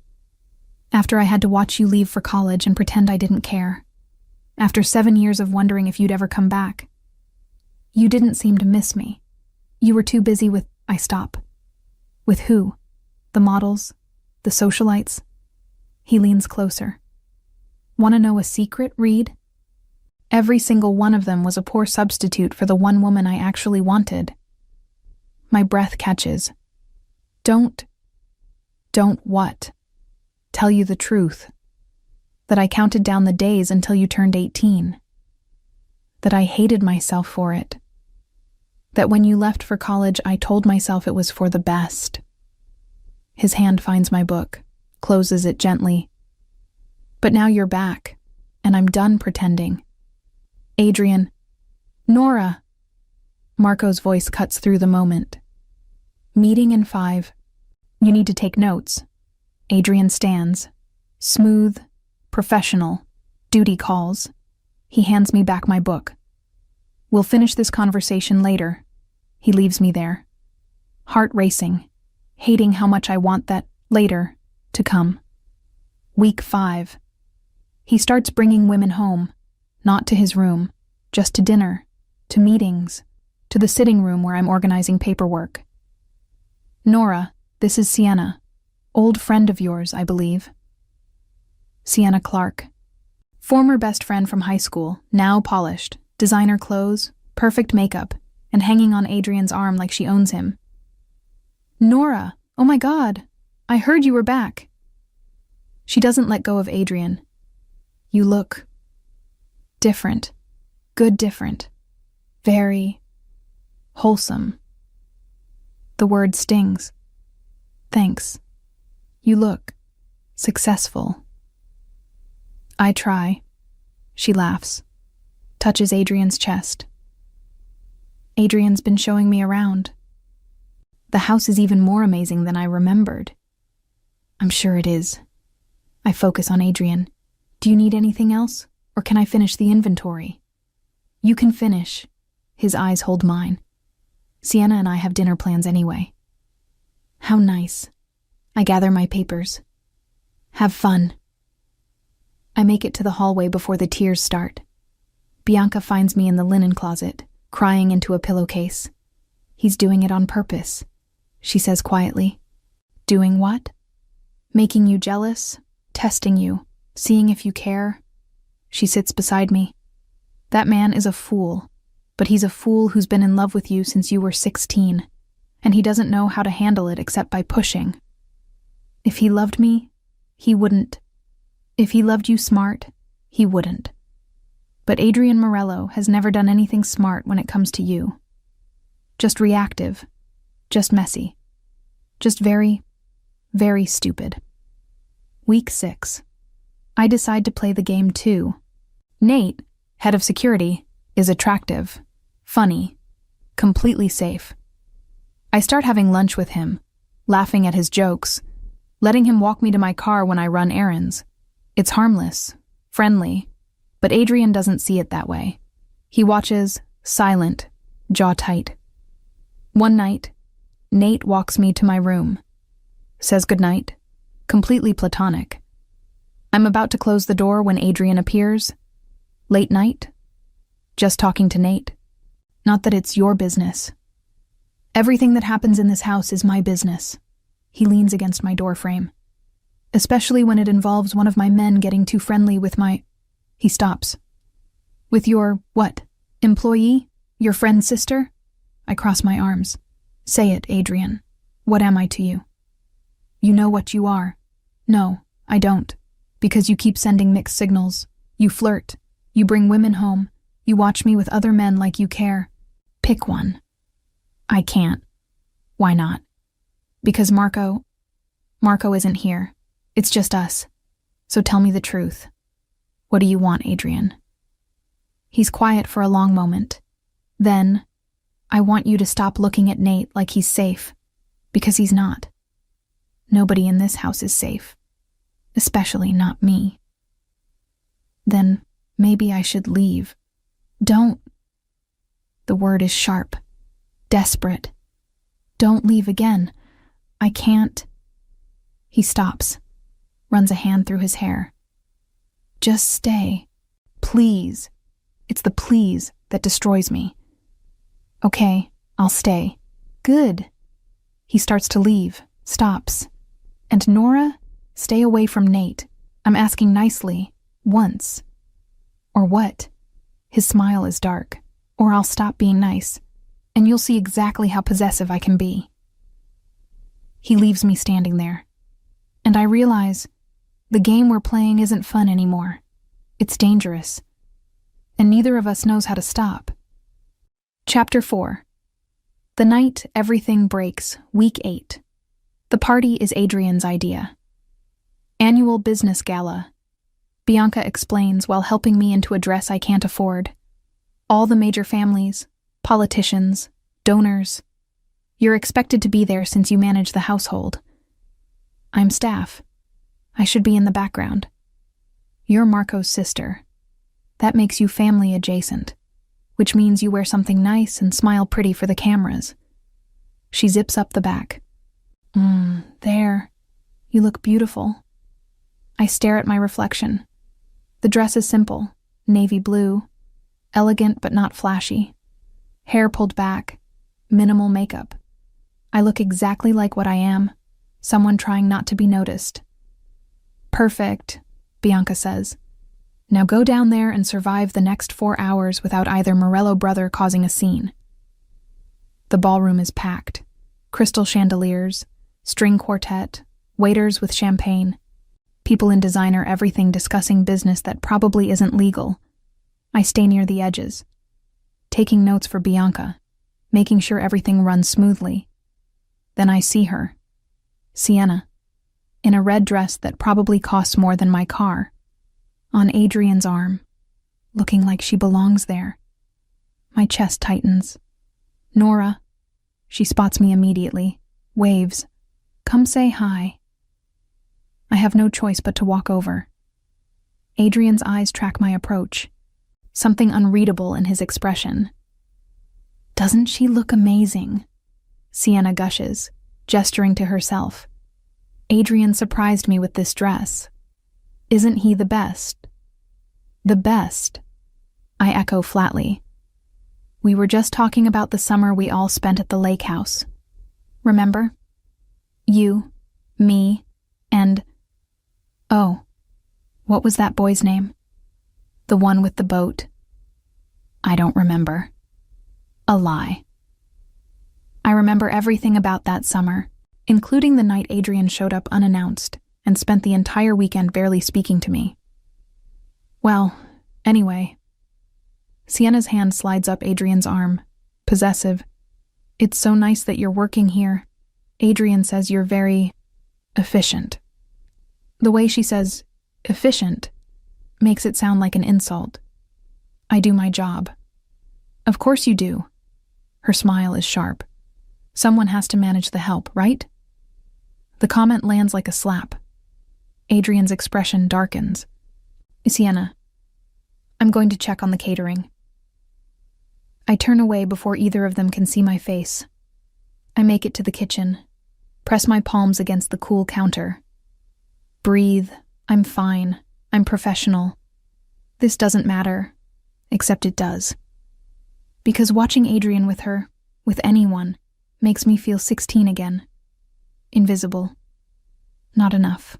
After I had to watch you leave for college and pretend I didn't care. After 7 years of wondering if you'd ever come back. You didn't seem to miss me. You were too busy with... I stop. With who? The models? The socialites? He leans closer. Want to know a secret, Reed? Every single one of them was a poor substitute for the one woman I actually wanted. My breath catches. Don't what? Tell you the truth. That I counted down the days until you turned 18. That I hated myself for it. That when you left for college, I told myself it was for the best. His hand finds my book, closes it gently. But now you're back, and I'm done pretending. Adrian. Nora. Marco's voice cuts through the moment. Meeting in 5. You need to take notes. Adrian stands. Smooth, professional, duty calls. He hands me back my book. We'll finish this conversation later. He leaves me there. Heart racing, hating how much I want that later to come. Week 5. He starts bringing women home, not to his room, just to dinner, to meetings, to the sitting room where I'm organizing paperwork. Nora, this is Sienna. Old friend of yours, I believe. Sienna Clark. Former best friend from high school, now polished, designer clothes, perfect makeup, and hanging on Adrian's arm like she owns him. Nora, oh my God, I heard you were back. She doesn't let go of Adrian. You look different. Good different. Very wholesome. The word stings. Thanks. You look successful. I try. She laughs. Touches Adrian's chest. Adrian's been showing me around. The house is even more amazing than I remembered. I'm sure it is. I focus on Adrian. Do you need anything else, or can I finish the inventory? You can finish. His eyes hold mine. Sienna and I have dinner plans anyway. How nice. I gather my papers. Have fun. I make it to the hallway before the tears start. Bianca finds me in the linen closet, crying into a pillowcase. He's doing it on purpose, she says quietly. Doing what? Making you jealous, testing you, seeing if you care. She sits beside me. That man is a fool, but he's a fool who's been in love with you since you were 16, and he doesn't know how to handle it except by pushing. If he loved me, he wouldn't. If he loved you smart, he wouldn't. But Adrian Morello has never done anything smart when it comes to you. Just reactive. Just messy. Just very, very stupid. Week 6. I decide to play the game too. Nate, head of security, is attractive, funny, completely safe. I start having lunch with him, laughing at his jokes, letting him walk me to my car when I run errands. It's harmless, friendly, but Adrian doesn't see it that way. He watches, silent, jaw tight. One night, Nate walks me to my room, says goodnight, completely platonic. I'm about to close the door when Adrian appears. Late night, just talking to Nate. Not that it's your business. Everything that happens in this house is my business. He leans against my doorframe. Especially when it involves one of my men getting too friendly with my... He stops. With your, what? Employee? Your friend's sister? I cross my arms. Say it, Adrian. What am I to you? You know what you are. No, I don't. Because you keep sending mixed signals. You flirt. You bring women home. You watch me with other men like you care. Pick one. I can't. Why not? Because Marco isn't here. It's just us. So tell me the truth. What do you want, Adrian? He's quiet for a long moment. Then, I want you to stop looking at Nate like he's safe. Because he's not. Nobody in this house is safe. Especially not me. Then, maybe I should leave. Don't. The word is sharp. Desperate. Don't leave again. I can't. He stops. Runs a hand through his hair. Just stay. Please. It's the please that destroys me. Okay, I'll stay. Good. He starts to leave, stops. And Nora, stay away from Nate. I'm asking nicely. Once. Or what? His smile is dark. Or I'll stop being nice. And you'll see exactly how possessive I can be. He leaves me standing there. And I realize the game we're playing isn't fun anymore. It's dangerous. And neither of us knows how to stop. Chapter 4. The night everything breaks, week 8. The party is Adrian's idea. Annual business gala. Bianca explains while helping me into a dress I can't afford. All the major families, politicians, donors. You're expected to be there since you manage the household. I'm staff. I should be in the background. You're Marco's sister. That makes you family adjacent, which means you wear something nice and smile pretty for the cameras. She zips up the back. There. You look beautiful. I stare at my reflection. The dress is simple, navy blue, elegant but not flashy. Hair pulled back, minimal makeup. I look exactly like what I am, someone trying not to be noticed. Perfect, Bianca says. Now go down there and survive the next 4 hours without either Morello brother causing a scene. The ballroom is packed. Crystal chandeliers, string quartet, waiters with champagne, people in designer everything discussing business that probably isn't legal. I stay near the edges, taking notes for Bianca, making sure everything runs smoothly. Then I see her, Sienna, in a red dress that probably costs more than my car, on Adrian's arm, looking like she belongs there. My chest tightens. Nora. She spots me immediately, waves. Come say hi. I have no choice but to walk over. Adrian's eyes track my approach, something unreadable in his expression. Doesn't she look amazing? Sienna gushes, gesturing to herself. Adrian surprised me with this dress. Isn't he the best? The best, I echo flatly. We were just talking about the summer we all spent at the lake house. Remember? You, me, and... Oh, what was that boy's name? The one with the boat. I don't remember. A lie. I remember everything about that summer, including the night Adrian showed up unannounced and spent the entire weekend barely speaking to me. Well, anyway. Sienna's hand slides up Adrian's arm, possessive. It's so nice that you're working here. Adrian says you're very efficient. The way she says efficient makes it sound like an insult. I do my job. Of course you do. Her smile is sharp. Someone has to manage the help, right? The comment lands like a slap. Adrian's expression darkens. Sienna, I'm going to check on the catering. I turn away before either of them can see my face. I make it to the kitchen, press my palms against the cool counter. Breathe. I'm fine. I'm professional. This doesn't matter, except it does. Because watching Adrian with her, with anyone, makes me feel 16 again. Invisible. Not enough.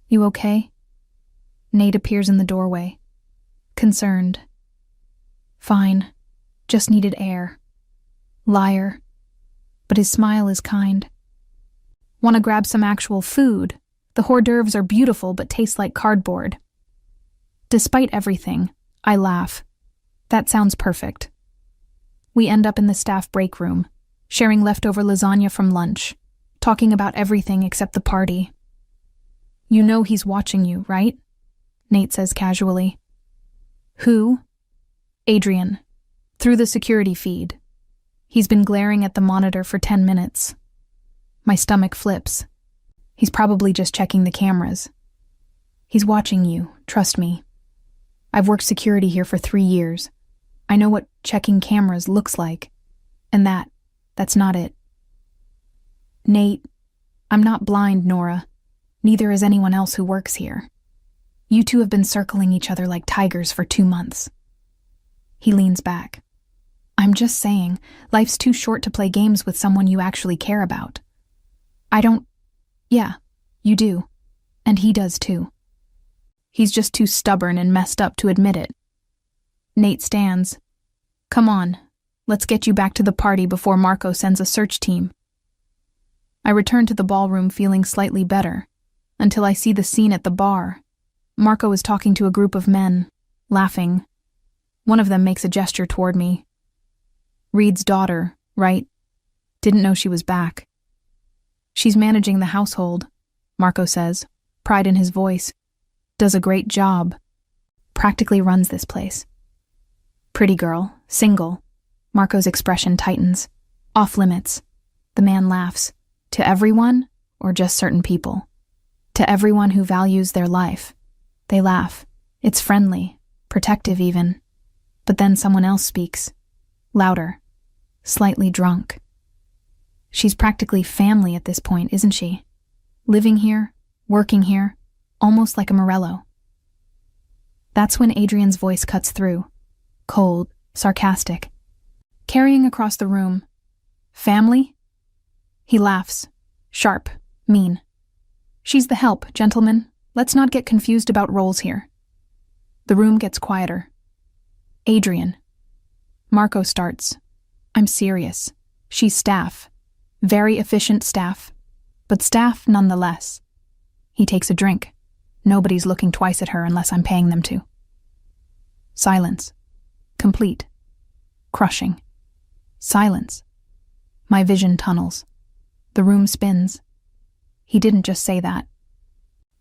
You okay? Nate appears in the doorway. Concerned. Fine. Just needed air. Liar. But his smile is kind. Want to grab some actual food? The hors d'oeuvres are beautiful but taste like cardboard. Despite everything, I laugh. That sounds perfect. We end up in the staff break room, sharing leftover lasagna from lunch, talking about everything except the party. You know he's watching you, right? Nate says casually. Who? Adrian. Through the security feed. He's been glaring at the monitor for 10 minutes. My stomach flips. He's probably just checking the cameras. He's watching you, trust me. I've worked security here for 3 years. I know what checking cameras looks like. And that's not it. Nate, I'm not blind, Nora. Neither is anyone else who works here. You two have been circling each other like tigers for 2 months. He leans back. I'm just saying, life's too short to play games with someone you actually care about. Yeah, you do. And he does too. He's just too stubborn and messed up to admit it. Nate stands. Come on, let's get you back to the party before Marco sends a search team. I return to the ballroom feeling slightly better, until I see the scene at the bar. Marco is talking to a group of men, laughing. One of them makes a gesture toward me. Reed's daughter, right? Didn't know she was back. She's managing the household, Marco says, pride in his voice. Does a great job. Practically runs this place. Pretty girl, single. Marco's expression tightens. Off limits. The man laughs. To everyone, or just certain people? To everyone who values their life. They laugh. It's friendly, protective even. But then someone else speaks. Louder. Slightly drunk. She's practically family at this point, isn't she? Living here, working here, almost like a Morello. That's when Adrian's voice cuts through. Cold, sarcastic. Carrying across the room. Family? He laughs. Sharp, mean. She's the help, gentlemen. Let's not get confused about roles here. The room gets quieter. Adrian. Marco starts. I'm serious. She's staff. Very efficient staff. But staff nonetheless. He takes a drink. Nobody's looking twice at her unless I'm paying them to. Silence. Complete. Crushing. Silence. My vision tunnels. The room spins. He didn't just say that.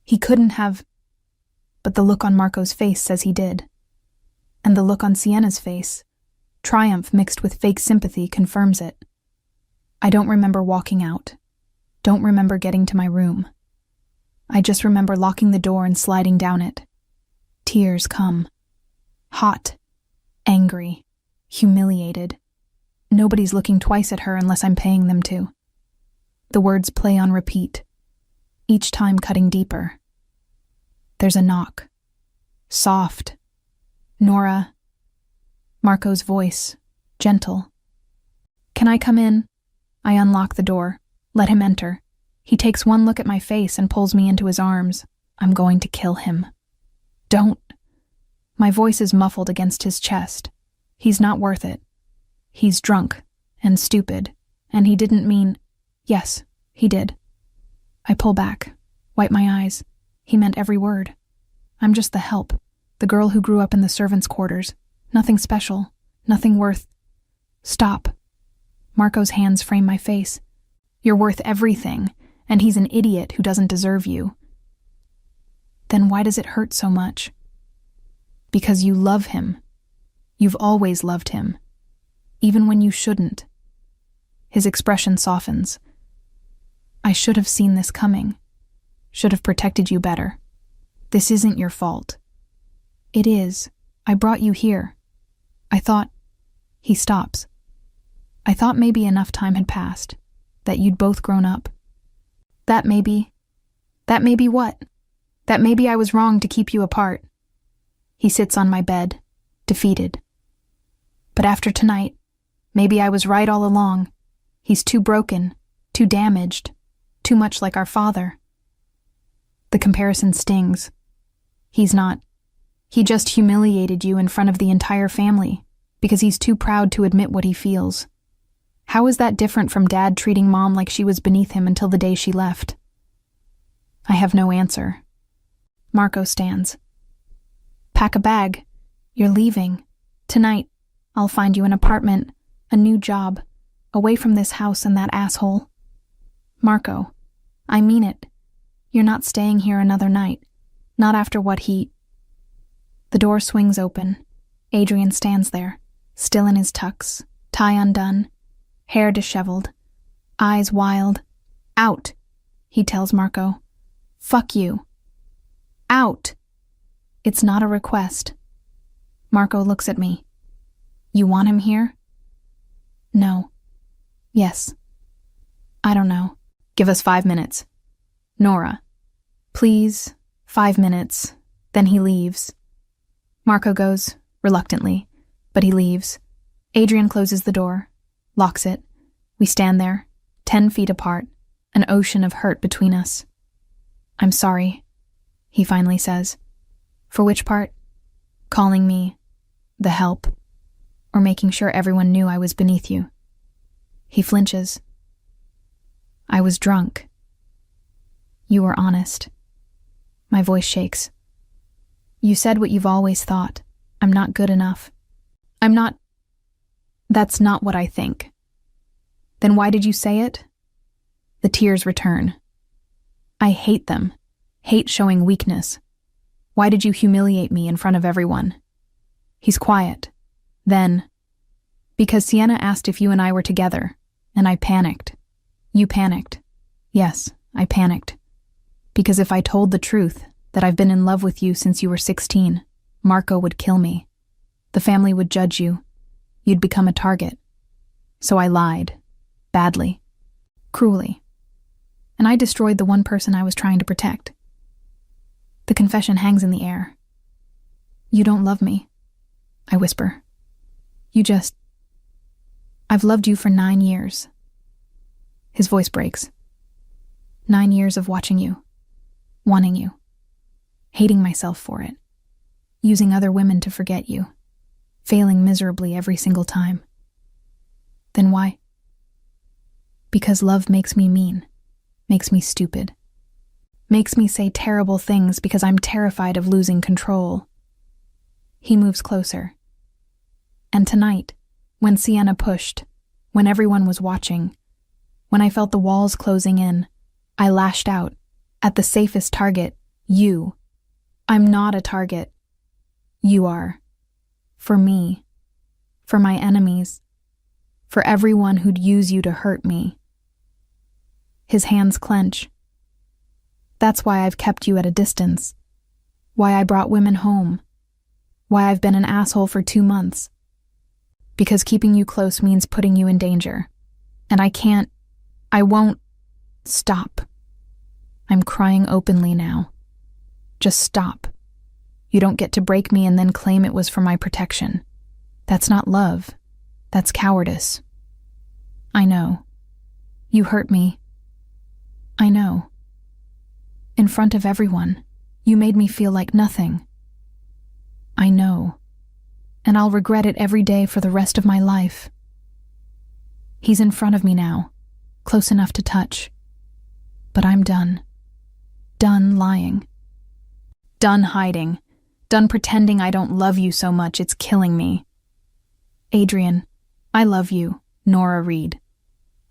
He couldn't have, but the look on Marco's face says he did. And the look on Sienna's face, triumph mixed with fake sympathy, confirms it. I don't remember walking out. Don't remember getting to my room. I just remember locking the door and sliding down it. Tears come. Hot. Angry. Humiliated. Nobody's looking twice at her unless I'm paying them to. The words play on repeat, each time cutting deeper. There's a knock. Soft. Nora. Marco's voice, gentle. Can I come in? I unlock the door, let him enter. He takes one look at my face and pulls me into his arms. I'm going to kill him. Don't. My voice is muffled against his chest. He's not worth it. He's drunk and stupid, and he didn't mean... Yes, he did. I pull back, wipe my eyes. He meant every word. I'm just the help, the girl who grew up in the servants' quarters. Nothing special, nothing worth... Stop. Marco's hands frame my face. You're worth everything, and he's an idiot who doesn't deserve you. Then why does it hurt so much? Because you love him. You've always loved him. Even when you shouldn't. His expression softens. I should have seen this coming. Should have protected you better. This isn't your fault. It is. I brought you here. I thought... He stops. I thought maybe enough time had passed, that you'd both grown up. That maybe what? That maybe I was wrong to keep you apart. He sits on my bed, defeated. But after tonight, maybe I was right all along. He's too broken, too damaged, too much like our father. The comparison stings. He's not. He just humiliated you in front of the entire family because he's too proud to admit what he feels. How is that different from Dad treating Mom like she was beneath him until the day she left? I have no answer. Marco stands. Pack a bag. You're leaving. Tonight, I'll find you an apartment, a new job, away from this house and that asshole. Marco, I mean it. You're not staying here another night. Not after what he... The door swings open. Adrian stands there, still in his tux, tie undone, hair disheveled, eyes wild. Out, he tells Marco. Fuck you. Out. It's not a request. Marco looks at me. You want him here? No. Yes. I don't know. Give us 5 minutes. Nora. Please, 5 minutes. Then he leaves. Marco goes, reluctantly, but he leaves. Adrian closes the door, locks it. We stand there, 10 feet apart, an ocean of hurt between us. I'm sorry, he finally says. For which part? Calling me the help, or making sure everyone knew I was beneath you. He flinches. I was drunk. You were honest. My voice shakes. You said what you've always thought. I'm not good enough. I'm not... That's not what I think. Then why did you say it? The tears return. I hate them. Hate showing weakness. Why did you humiliate me in front of everyone? He's quiet. Then, because Sienna asked if you and I were together, and I panicked. You panicked. Yes, I panicked. Because if I told the truth, that I've been in love with you since you were 16, Marco would kill me. The family would judge you. You'd become a target. So I lied. Badly. Cruelly. And I destroyed the one person I was trying to protect. The confession hangs in the air. You don't love me, I whisper. You just... I've loved you for 9 years. His voice breaks. 9 years of watching you. Wanting you. Hating myself for it. Using other women to forget you. Failing miserably every single time. Then why? Because love makes me mean. Makes me stupid. Makes me say terrible things because I'm terrified of losing control. He moves closer. And tonight, when Sienna pushed, when everyone was watching, when I felt the walls closing in, I lashed out, at the safest target, you. I'm not a target. You are. For me. For my enemies. For everyone who'd use you to hurt me. His hands clench. That's why I've kept you at a distance. Why I brought women home. Why I've been an asshole for 2 months. Because keeping you close means putting you in danger. And I won't stop. I'm crying openly now. Just stop. You don't get to break me and then claim it was for my protection. That's not love. That's cowardice. I know. You hurt me. I know. In front of everyone, you made me feel like nothing. I know. And I'll regret it every day for the rest of my life. He's in front of me now, close enough to touch. But I'm done. Done lying. Done hiding. Done pretending I don't love you so much it's killing me. Adrian, I love you, Nora Reed.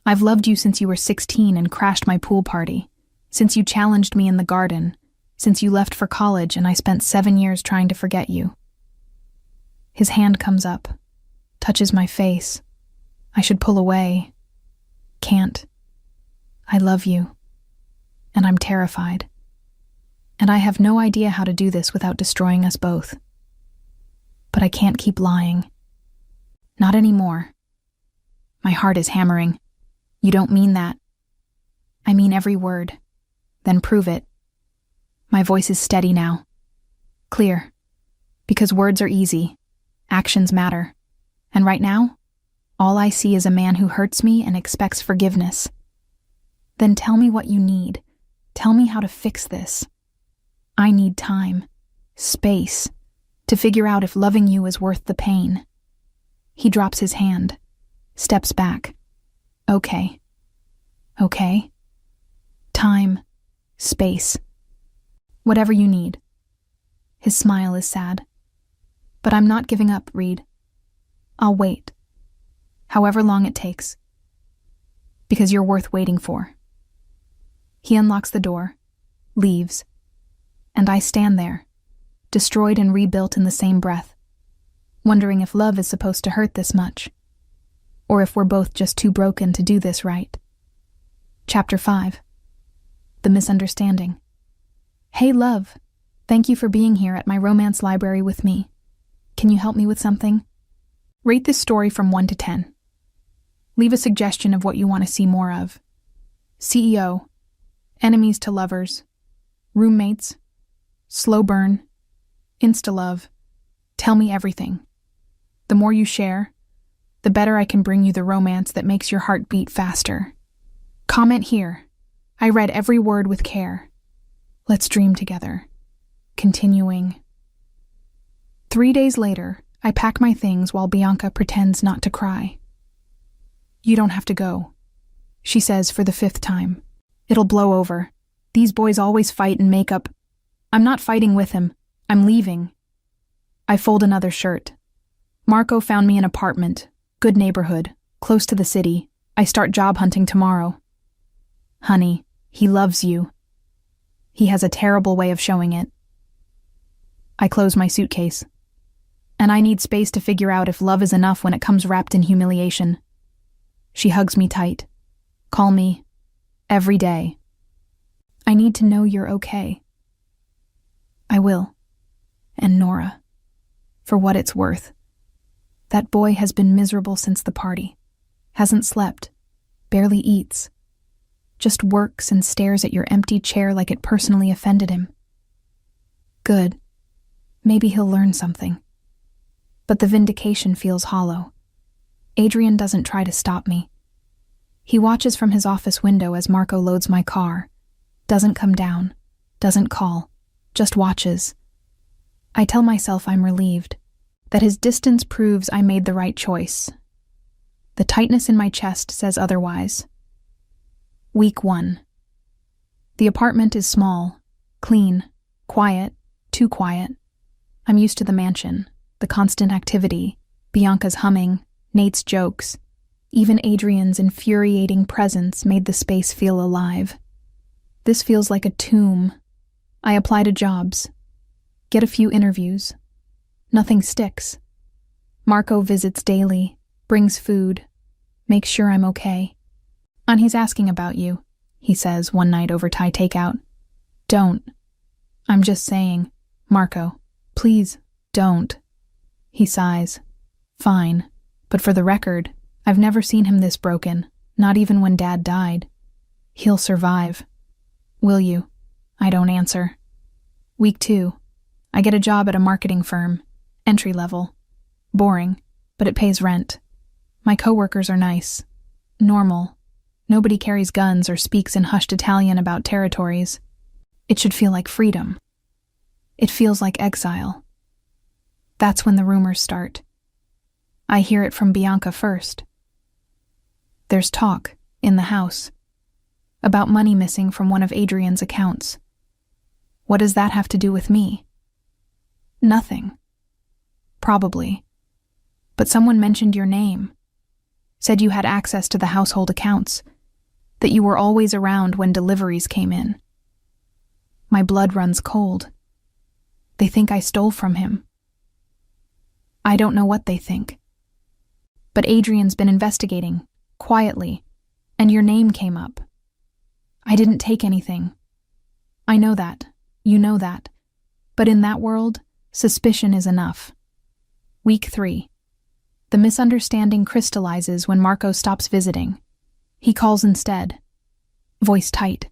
I've loved you since you were 16 and crashed my pool party, since you challenged me in the garden, since you left for college and I spent 7 years trying to forget you. His hand comes up, touches my face. I should pull away. Can't. I love you. And I'm terrified. And I have no idea how to do this without destroying us both. But I can't keep lying. Not anymore. My heart is hammering. You don't mean that. I mean every word. Then prove it. My voice is steady now. Clear. Because words are easy. Actions matter. And right now, all I see is a man who hurts me and expects forgiveness. Then tell me what you need. Tell me how to fix this. I need time, space, to figure out if loving you is worth the pain. He drops his hand, steps back. Okay. Okay. Time, space. Whatever you need. His smile is sad. But I'm not giving up, Reed. I'll wait. However long it takes. Because you're worth waiting for. He unlocks the door, leaves, and I stand there, destroyed and rebuilt in the same breath, wondering if love is supposed to hurt this much, or if we're both just too broken to do this right. Chapter 5. The Misunderstanding. Hey, love. Thank you for being here at my romance library with me. Can you help me with something? Rate this story from 1 to 10. Leave a suggestion of what you want to see more of. CEO. Enemies to lovers. Roommates. Slow burn. Insta-love. Tell me everything. The more you share, the better I can bring you the romance that makes your heart beat faster. Comment here. I read every word with care. Let's dream together. Continuing. 3 days later, I pack my things while Bianca pretends not to cry. You don't have to go, she says for the 5th time. It'll blow over. These boys always fight and make up. I'm not fighting with him. I'm leaving. I fold another shirt. Marco found me an apartment, good neighborhood, close to the city. I start job hunting tomorrow. Honey, he loves you. He has a terrible way of showing it. I close my suitcase. And I need space to figure out if love is enough when it comes wrapped in humiliation. She hugs me tight. Call me. Every day. I need to know you're okay. I will. And Nora. For what it's worth. That boy has been miserable since the party. Hasn't slept. Barely eats. Just works and stares at your empty chair like it personally offended him. Good. Maybe he'll learn something. But the vindication feels hollow. Adrian doesn't try to stop me. He watches from his office window as Marco loads my car. Doesn't come down. Doesn't call. Just watches. I tell myself I'm relieved. That his distance proves I made the right choice. The tightness in my chest says otherwise. Week 1. The apartment is small, clean, quiet, too quiet. I'm used to the mansion, the constant activity, Bianca's humming, Nate's jokes. Even Adrian's infuriating presence made the space feel alive. This feels like a tomb. I apply to jobs. Get a few interviews. Nothing sticks. Marco visits daily, brings food, makes sure I'm okay. He's asking about you, he says one night over Thai takeout. Don't. I'm just saying, Marco, please, don't. He sighs. Fine, but for the record, I've never seen him this broken, not even when Dad died. He'll survive. Will you? I don't answer. Week 2. I get a job at a marketing firm. Entry level. Boring, but it pays rent. My coworkers are nice. Normal. Nobody carries guns or speaks in hushed Italian about territories. It should feel like freedom. It feels like exile. That's when the rumors start. I hear it from Bianca first. There's talk, in the house, about money missing from one of Adrian's accounts. What does that have to do with me? Nothing. Probably. But someone mentioned your name. Said you had access to the household accounts. That you were always around when deliveries came in. My blood runs cold. They think I stole from him. I don't know what they think. But Adrian's been investigating, quietly, and your name came up. I didn't take anything. I know that. You know that. But in that world, suspicion is enough. Week 3. The misunderstanding crystallizes when Marco stops visiting. He calls instead. Voice tight.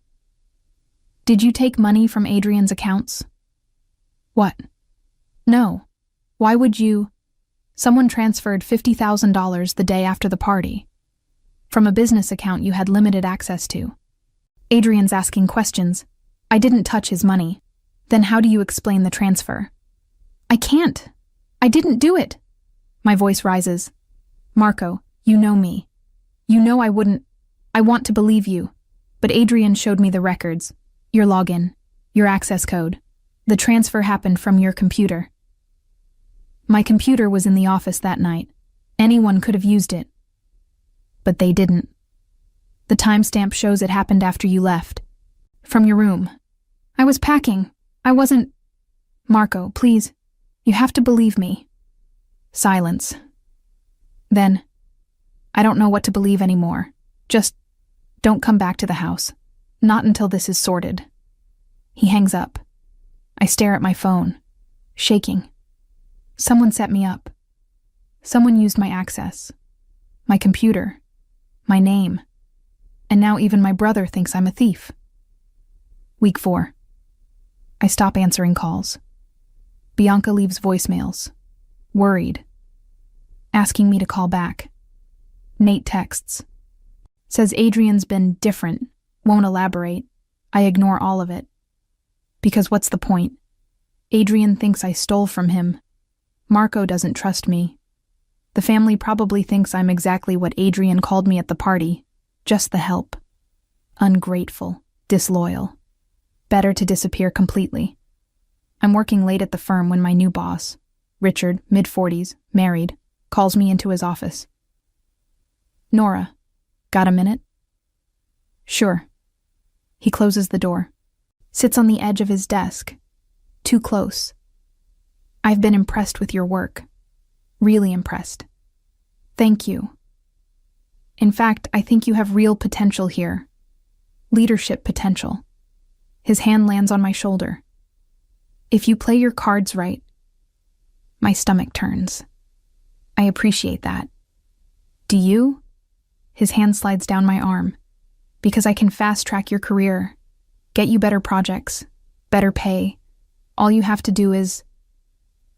Did you take money from Adrian's accounts? What? No. Why would you? Someone transferred $50,000 the day after the party. From a business account you had limited access to. Adrian's asking questions. I didn't touch his money. Then how do you explain the transfer? I can't. I didn't do it. My voice rises. Marco, you know me. You know I wouldn't. I want to believe you. But Adrian showed me the records. Your login. Your access code. The transfer happened from your computer. My computer was in the office that night. Anyone could have used it. But they didn't. The timestamp shows it happened after you left. From your room. I was packing. I wasn't... Marco, please. You have to believe me. Silence. Then, I don't know what to believe anymore. Just don't come back to the house. Not until this is sorted. He hangs up. I stare at my phone, shaking. Someone set me up. Someone used my access. My computer. My name. And now even my brother thinks I'm a thief. Week 4. I stop answering calls. Bianca leaves voicemails. Worried. Asking me to call back. Nate texts. Says Adrian's been different. Won't elaborate. I ignore all of it. Because what's the point? Adrian thinks I stole from him. Marco doesn't trust me. The family probably thinks I'm exactly what Adrian called me at the party. Just the help. Ungrateful. Disloyal. Better to disappear completely. I'm working late at the firm when my new boss, Richard, mid-40s, married, calls me into his office. Nora, got a minute? Sure. He closes the door. Sits on the edge of his desk. Too close. I've been impressed with your work. Really impressed. Thank you. In fact, I think you have real potential here. Leadership potential. His hand lands on my shoulder. If you play your cards right. My stomach turns. I appreciate that. Do you? His hand slides down my arm. Because I can fast-track your career. Get you better projects. Better pay. All you have to do is...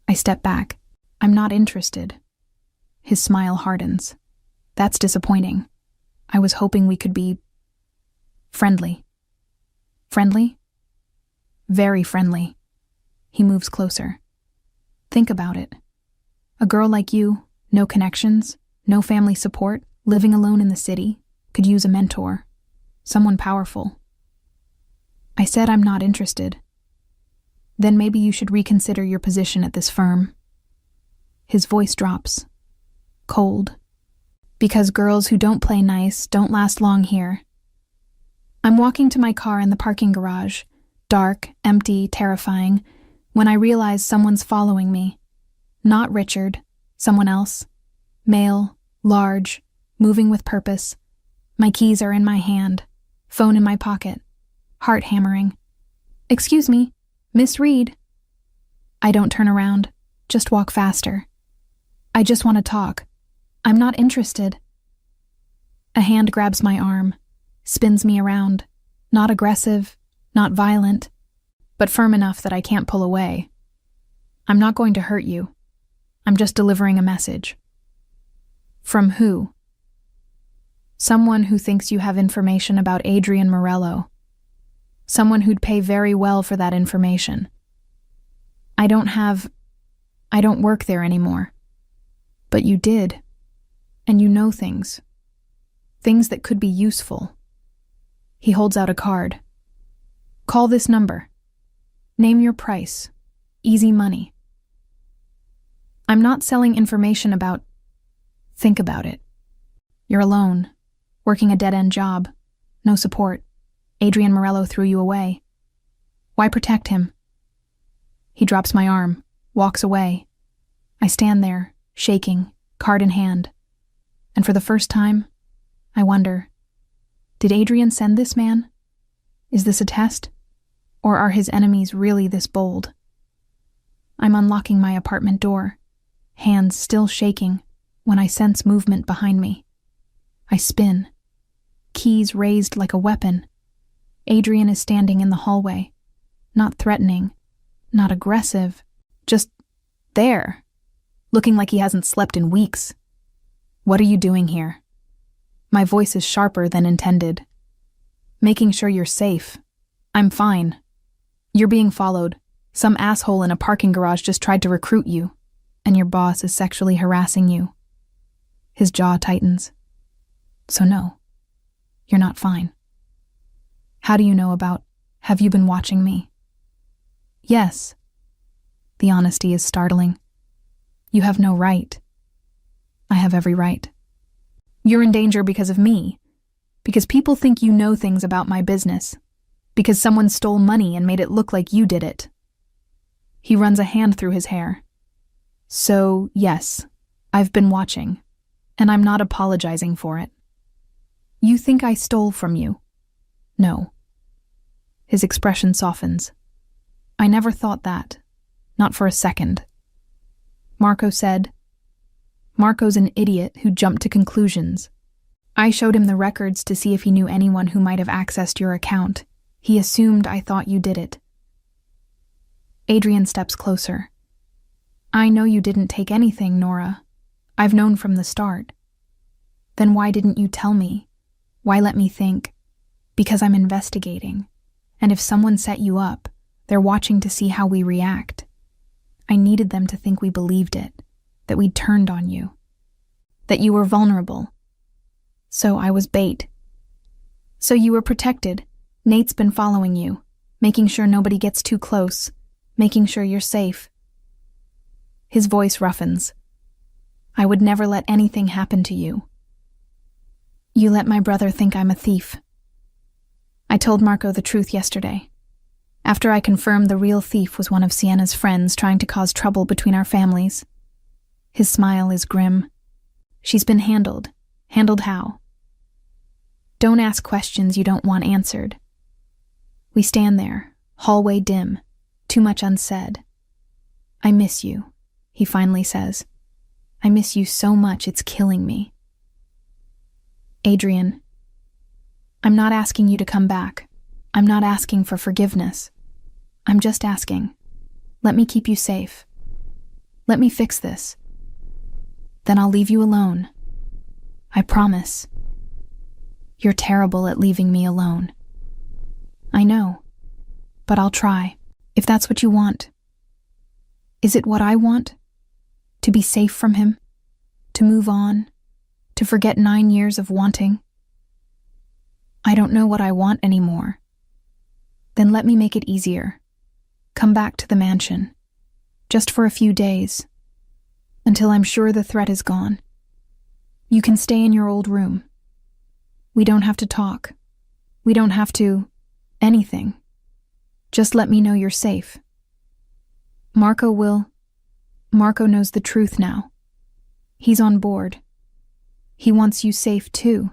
I step back. I'm not interested. His smile hardens. That's disappointing. I was hoping we could be... friendly. Friendly? Very friendly. He moves closer. Think about it. A girl like you, no connections, no family support, living alone in the city, could use a mentor. Someone powerful. I said I'm not interested. Then maybe you should reconsider your position at this firm. His voice drops. Cold. Because girls who don't play nice don't last long here. I'm walking to my car in the parking garage. Dark, empty, terrifying, when I realize someone's following me. Not Richard, someone else. Male, large, moving with purpose. My keys are in my hand, phone in my pocket, heart hammering. Excuse me, Miss Reed. I don't turn around, just walk faster. I just want to talk. I'm not interested. A hand grabs my arm, spins me around, not aggressive, not violent, but firm enough that I can't pull away. I'm not going to hurt you. I'm just delivering a message. From who? Someone who thinks you have information about Adrian Morello. Someone who'd pay very well for that information. I don't work there anymore. But you did. And you know things. Things that could be useful. He holds out a card. Call this number. Name your price. Easy money. I'm not selling information about... Think about it. You're alone, working a dead-end job, no support. Adrian Morello threw you away. Why protect him? He drops my arm, walks away. I stand there, shaking, card in hand. And for the first time, I wonder, did Adrian send this man? Is this a test? Or are his enemies really this bold? I'm unlocking my apartment door, hands still shaking, when I sense movement behind me. I spin, keys raised like a weapon. Adrian is standing in the hallway, not threatening, not aggressive, just there, looking like he hasn't slept in weeks. What are you doing here? My voice is sharper than intended. Making sure you're safe. I'm fine. You're being followed. Some asshole in a parking garage just tried to recruit you, and your boss is sexually harassing you. His jaw tightens. So no, you're not fine. How do you know about, have you been watching me? Yes. The honesty is startling. You have no right. I have every right. You're in danger because of me, because people think you know things about my business, because someone stole money and made it look like you did it. He runs a hand through his hair. So, yes, I've been watching, and I'm not apologizing for it. You think I stole from you? No. His expression softens. I never thought that. Not for a second. Marco said, Marco's an idiot who jumped to conclusions. I showed him the records to see if he knew anyone who might have accessed your account. He assumed I thought you did it. Adrian steps closer. I know you didn't take anything, Nora. I've known from the start. Then why didn't you tell me? Why let me think? Because I'm investigating. And if someone set you up, they're watching to see how we react. I needed them to think we believed it, that we'd turned on you, that you were vulnerable. So I was bait. So you were protected. Nate's been following you, making sure nobody gets too close, making sure you're safe. His voice roughens. I would never let anything happen to you. You let my brother think I'm a thief. I told Marco the truth yesterday. After I confirmed the real thief was one of Sienna's friends trying to cause trouble between our families. His smile is grim. She's been handled. Handled how? Don't ask questions you don't want answered. We stand there, hallway dim, too much unsaid. I miss you, he finally says. I miss you so much it's killing me. Adrian, I'm not asking you to come back. I'm not asking for forgiveness. I'm just asking, let me keep you safe. Let me fix this. Then I'll leave you alone. I promise. You're terrible at leaving me alone. I know, but I'll try, if that's what you want. Is it what I want? To be safe from him? To move on? To forget 9 years of wanting? I don't know what I want anymore. Then let me make it easier. Come back to the mansion. Just for a few days. Until I'm sure the threat is gone. You can stay in your old room. We don't have to talk. We don't have to... anything. Just let me know you're safe. Marco knows the truth now. He's on board. He wants you safe too.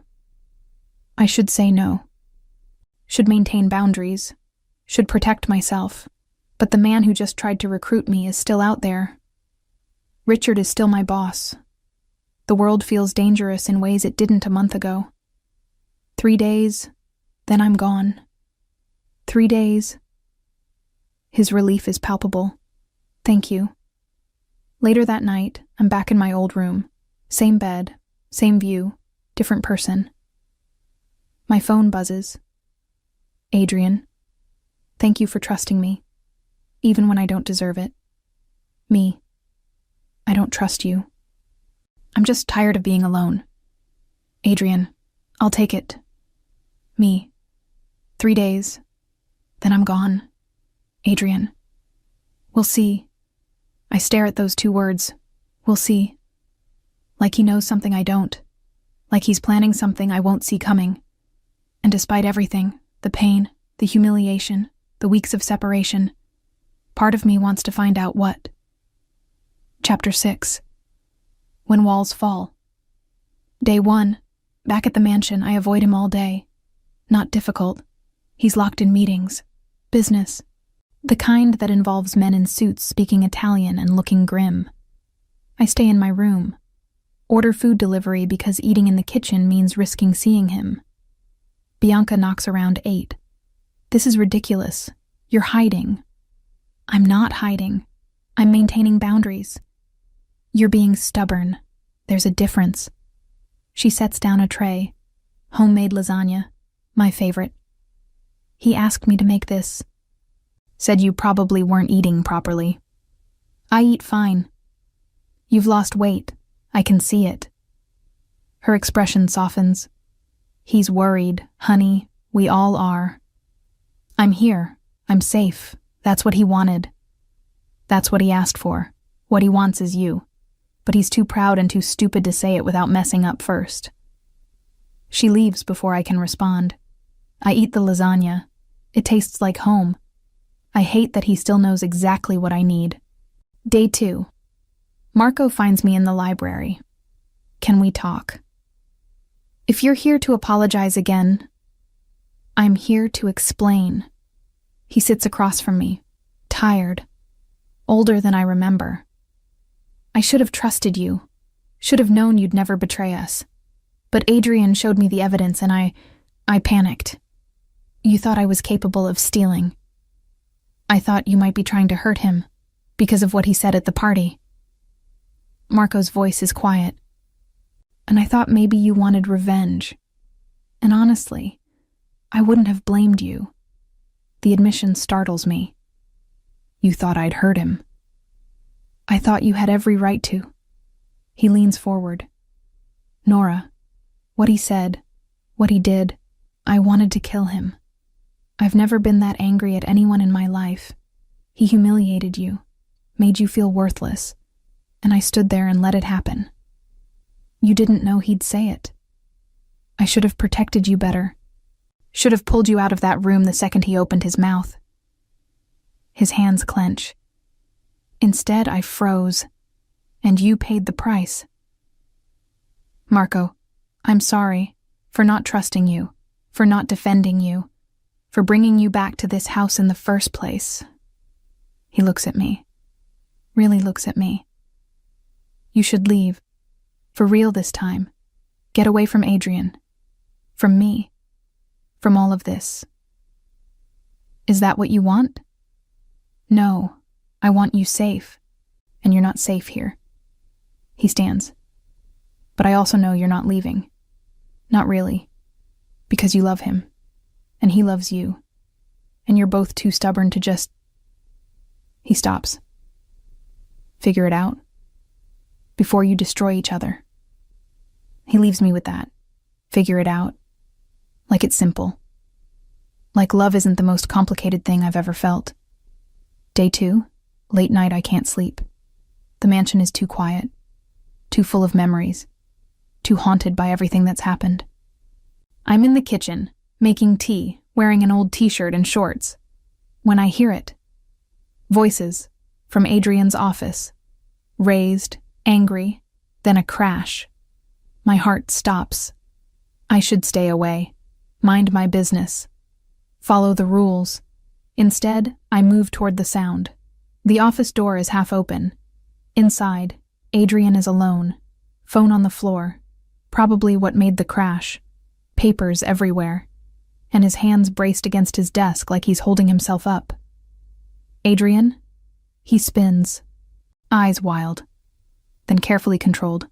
I should say no. Should maintain boundaries. Should protect myself. But the man who just tried to recruit me is still out there. Richard is still my boss. The world feels dangerous in ways it didn't a month ago. 3 days, then I'm gone. 3 days. His relief is palpable. Thank you. Later that night, I'm back in my old room. Same bed, same view, different person. My phone buzzes. Adrian, thank you for trusting me, even when I don't deserve it. Me, I don't trust you. I'm just tired of being alone. Adrian, I'll take it. Me, 3 days, then I'm gone. Adrian, we'll see. I stare at those 2 words. We'll see. Like he knows something I don't. Like he's planning something I won't see coming. And despite everything, the pain, the humiliation, the weeks of separation, part of me wants to find out what. Chapter 6. When walls fall. Day 1. Back at the mansion, I avoid him all day. Not difficult. He's locked in meetings. Business. The kind that involves men in suits speaking Italian and looking grim. I stay in my room. Order food delivery because eating in the kitchen means risking seeing him. Bianca knocks around 8. This is ridiculous. You're hiding. I'm not hiding. I'm maintaining boundaries. You're being stubborn. There's a difference. She sets down a tray. Homemade lasagna. My favorite. He asked me to make this. Said you probably weren't eating properly. I eat fine. You've lost weight. I can see it. Her expression softens. He's worried, honey. We all are. I'm here. I'm safe. That's what he wanted. That's what he asked for. What he wants is you. But he's too proud and too stupid to say it without messing up first. She leaves before I can respond. I eat the lasagna. It tastes like home. I hate that he still knows exactly what I need. Day 2. Marco finds me in the library. Can we talk? If you're here to apologize again, I'm here to explain. He sits across from me, tired, older than I remember. I should have trusted you, should have known you'd never betray us. But Adrian showed me the evidence and I panicked. You thought I was capable of stealing. I thought you might be trying to hurt him because of what he said at the party. Marco's voice is quiet. And I thought maybe you wanted revenge. And honestly, I wouldn't have blamed you. The admission startles me. You thought I'd hurt him. I thought you had every right to. He leans forward. Nora, what he said, what he did, I wanted to kill him. I've never been that angry at anyone in my life. He humiliated you, made you feel worthless, and I stood there and let it happen. You didn't know he'd say it. I should have protected you better. Should have pulled you out of that room the second he opened his mouth. His hands clench. Instead, I froze, and you paid the price. Marco, I'm sorry for not trusting you, for not defending you, for bringing you back to this house in the first place. He looks at me, really looks at me. You should leave. For real this time. Get away from Adrian. From me. From all of this. Is that what you want? No, I want you safe. And you're not safe here. He stands. But I also know you're not leaving. Not really. Because you love him. And he loves you. And you're both too stubborn to just... He stops. Figure it out. Before you destroy each other. He leaves me with that. Figure it out. Like it's simple. Like love isn't the most complicated thing I've ever felt. Day 2, late night I can't sleep. The mansion is too quiet. Too full of memories. Too haunted by everything that's happened. I'm in the kitchen, making tea, wearing an old t-shirt and shorts. When I hear it. Voices, from Adrian's office. Raised, angry, then a crash. My heart stops. I should stay away, mind my business, follow the rules. Instead, I move toward the sound. The office door is half open. Inside, Adrian is alone, phone on the floor, probably what made the crash, papers everywhere, and his hands braced against his desk like he's holding himself up. Adrian? He spins, eyes wild, then carefully controlled.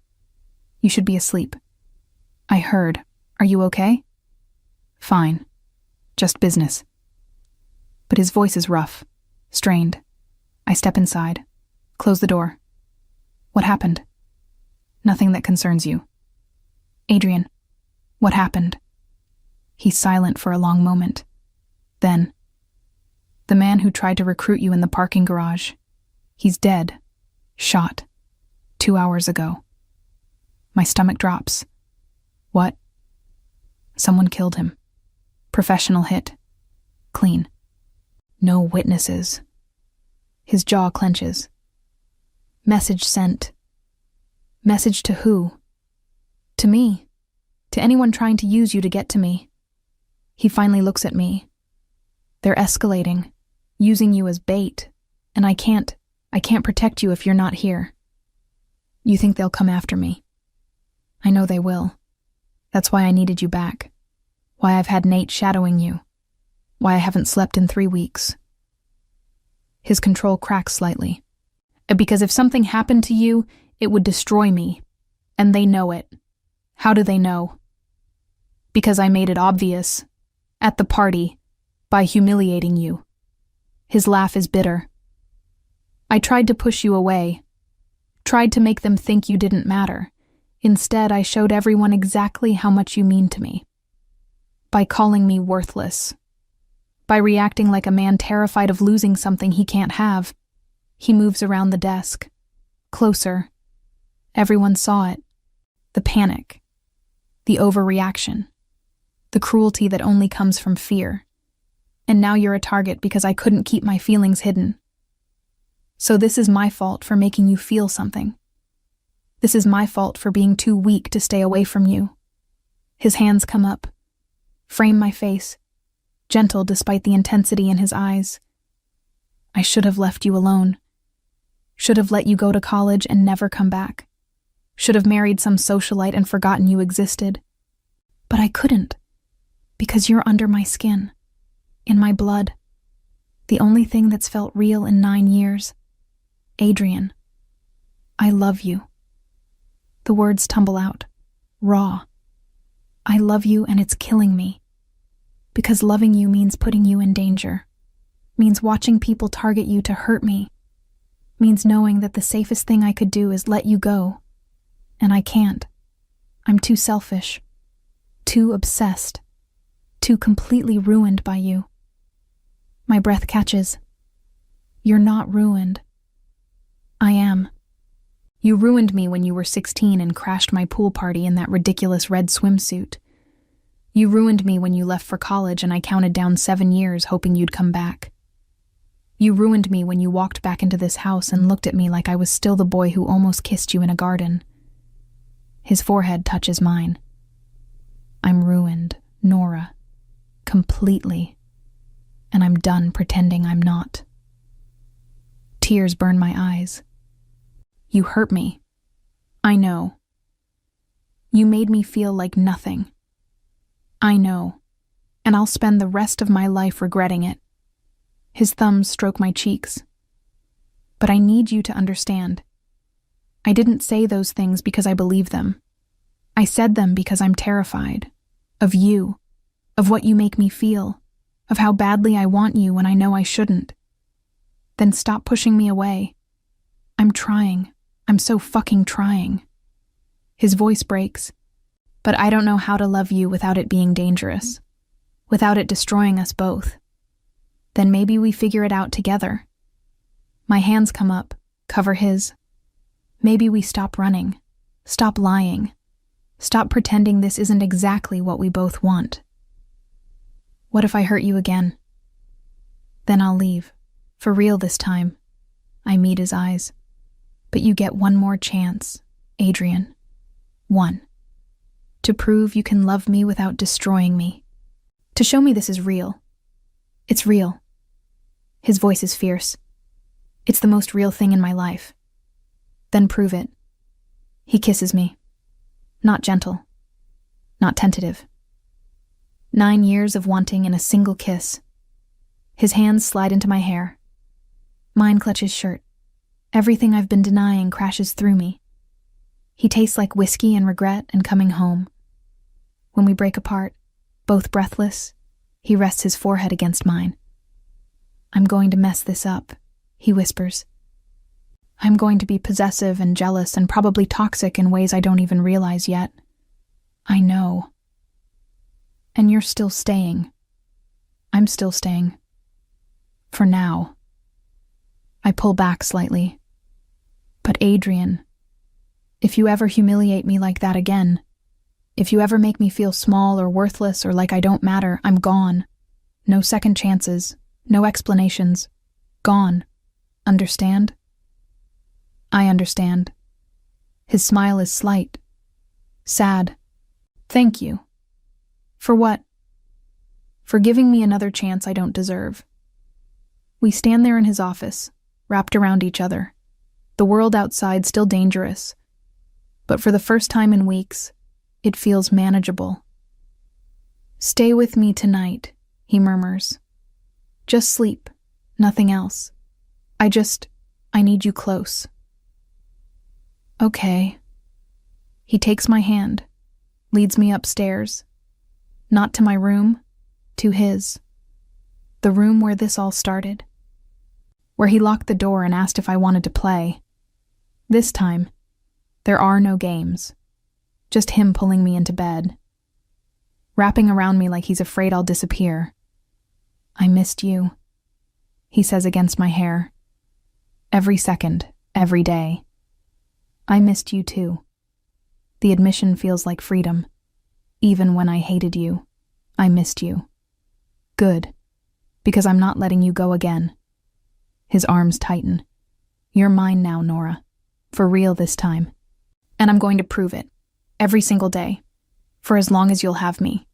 You should be asleep. I heard. Are you okay? Fine. Just business. But his voice is rough, strained. I step inside, close the door. What happened? Nothing that concerns you. Adrian, what happened? He's silent for a long moment. Then, the man who tried to recruit you in the parking garage. He's dead. Shot. 2 hours ago. My stomach drops. What? Someone killed him. Professional hit. Clean. No witnesses. His jaw clenches. Message sent. Message to who? To me. To anyone trying to use you to get to me. He finally looks at me. They're escalating, using you as bait, and I can't protect you if you're not here. You think they'll come after me. I know they will. That's why I needed you back. Why I've had Nate shadowing you. Why I haven't slept in 3 weeks. His control cracks slightly. Because if something happened to you, it would destroy me. And they know it. How do they know? Because I made it obvious. At the party. By humiliating you. His laugh is bitter. I tried to push you away. Tried to make them think you didn't matter. Instead, I showed everyone exactly how much you mean to me. By calling me worthless. By reacting like a man terrified of losing something he can't have. He moves around the desk. Closer. Everyone saw it. The panic. The overreaction. The cruelty that only comes from fear. And now you're a target because I couldn't keep my feelings hidden. So this is my fault for making you feel something. This is my fault for being too weak to stay away from you. His hands come up. Frame my face. Gentle despite the intensity in his eyes. I should have left you alone. Should have let you go to college and never come back. Should have married some socialite and forgotten you existed. But I couldn't. Because you're under my skin. In my blood. The only thing that's felt real in 9 years. Adrian. I love you. The words tumble out. Raw. I love you and it's killing me. Because loving you means putting you in danger. Means watching people target you to hurt me. Means knowing that the safest thing I could do is let you go. And I can't. I'm too selfish. Too obsessed. Too completely ruined by you. My breath catches. You're not ruined. I am. You ruined me when you were 16 and crashed my pool party in that ridiculous red swimsuit. You ruined me when you left for college and I counted down 7 years hoping you'd come back. You ruined me when you walked back into this house and looked at me like I was still the boy who almost kissed you in a garden. His forehead touches mine. I'm ruined, Nora. Completely. And I'm done pretending I'm not. Tears burn my eyes. You hurt me. I know. You made me feel like nothing. I know. And I'll spend the rest of my life regretting it. His thumbs stroke my cheeks. But I need you to understand. I didn't say those things because I believe them. I said them because I'm terrified. Of you. Of what you make me feel. Of how badly I want you when I know I shouldn't. Then stop pushing me away. I'm trying. I'm so fucking trying. His voice breaks. But I don't know how to love you without it being dangerous. Without it destroying us both. Then maybe we figure it out together. My hands come up, cover his. Maybe we stop running. Stop lying. Stop pretending this isn't exactly what we both want. What if I hurt you again? Then I'll leave. For real this time. I meet his eyes. But you get one more chance, Adrian. One. To prove you can love me without destroying me. To show me this is real. It's real. His voice is fierce. It's the most real thing in my life. Then prove it. He kisses me. Not gentle. Not tentative. 9 years of wanting in a single kiss. His hands slide into my hair. Mine clutch his shirt. Everything I've been denying crashes through me. He tastes like whiskey and regret and coming home. When we break apart, both breathless, he rests his forehead against mine. I'm going to mess this up, he whispers. I'm going to be possessive and jealous and probably toxic in ways I don't even realize yet. I know. And you're still staying. I'm still staying. For now. I pull back slightly. But Adrian, if you ever humiliate me like that again, if you ever make me feel small or worthless or like I don't matter, I'm gone. No second chances, no explanations. Gone. Understand? I understand. His smile is slight. Sad. Thank you. For what? for giving me another chance I don't deserve. We stand there in his office, wrapped around each other, the world outside still dangerous, but for the first time in weeks, it feels manageable. "Stay with me tonight," he murmurs. "Just sleep, nothing else. I need you close." "Okay." He takes my hand, leads me upstairs. Not to my room, to his. The room where this all started. Where he locked the door and asked if I wanted to play. This time, there are no games. Just him pulling me into bed. Wrapping around me like he's afraid I'll disappear. "I missed you," he says against my hair. "Every second, every day. I missed you too." The admission feels like freedom. Even when I hated you, I missed you. Good, because I'm not letting you go again. His arms tighten. "You're mine now, Nora. For real this time. And I'm going to prove it. Every single day. For as long as you'll have me."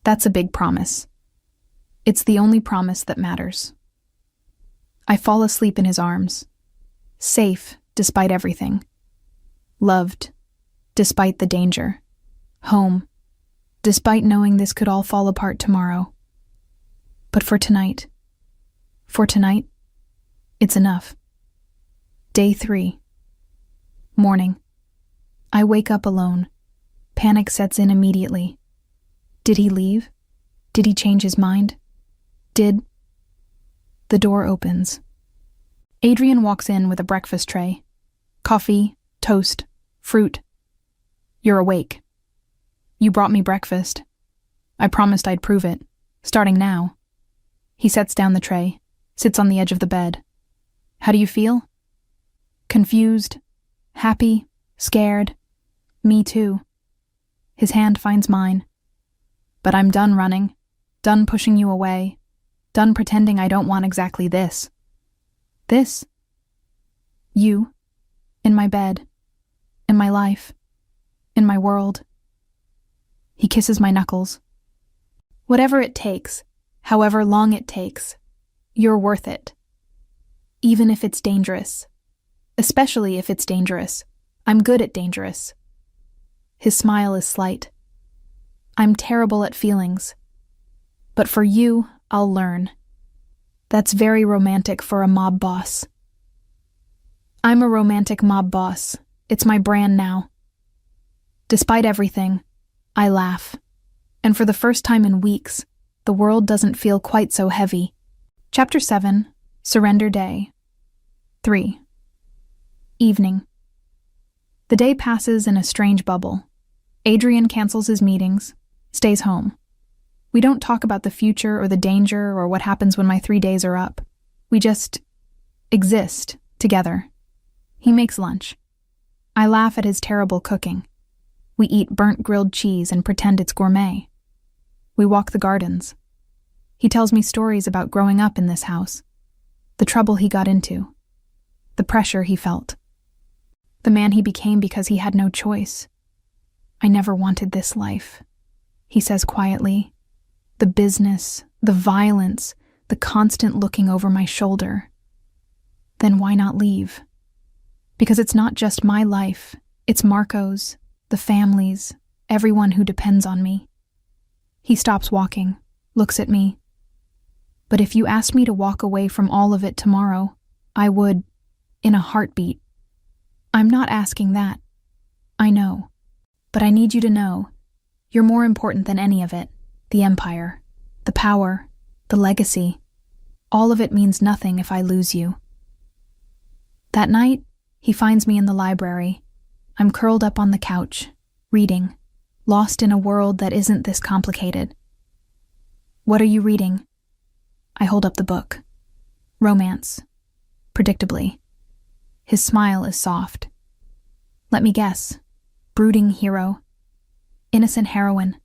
That's a big promise. It's the only promise that matters. I fall asleep in his arms. Safe, despite everything. Loved, despite the danger. Home, despite knowing this could all fall apart tomorrow. But for tonight, it's enough. Day 3. Morning. I wake up alone. Panic sets in immediately. Did he leave? Did he change his mind? The door opens. Adrian walks in with a breakfast tray. Coffee, toast, fruit. "You're awake. You brought me breakfast. I promised I'd prove it, starting now." He sets down the tray, sits on the edge of the bed. "How do you feel?" "Confused, happy, scared. Me too." His hand finds mine. "But I'm done running, done pushing you away, done pretending I don't want exactly this." "This?" "You. In my bed. In my life. In my world." He kisses my knuckles. "Whatever it takes, however long it takes, you're worth it. Even if it's dangerous. Especially if it's dangerous. I'm good at dangerous." His smile is slight. "I'm terrible at feelings. But for you, I'll learn." That's very romantic for a mob boss. I'm a romantic mob boss. It's my brand now. Despite everything, I laugh. And for the first time in weeks, the world doesn't feel quite so heavy. Chapter 7, Surrender Day. 3. Evening. The day passes in a strange bubble. Adrian cancels his meetings, stays home. We don't talk about the future or the danger or what happens when my 3 days are up. We just exist together. He makes lunch. I laugh at his terrible cooking. We eat burnt grilled cheese and pretend it's gourmet. We walk the gardens. He tells me stories about growing up in this house, the trouble he got into, the pressure he felt, the man he became because he had no choice. "I never wanted this life," he says quietly. The business, the violence, the constant looking over my shoulder. Then why not leave? Because it's not just my life, it's Marco's, the family's, everyone who depends on me. He stops walking, looks at me. "But if you asked me to walk away from all of it tomorrow, I would, in a heartbeat." "I'm not asking that. I know. But I need you to know, you're more important than any of it. The empire, the power, the legacy. All of it means nothing if I lose you." That night, he finds me in the library. I'm curled up on the couch, reading, lost in a world that isn't this complicated. "What are you reading?" I hold up the book. Romance. Predictably. His smile is soft. "Let me guess. Brooding hero. Innocent heroine.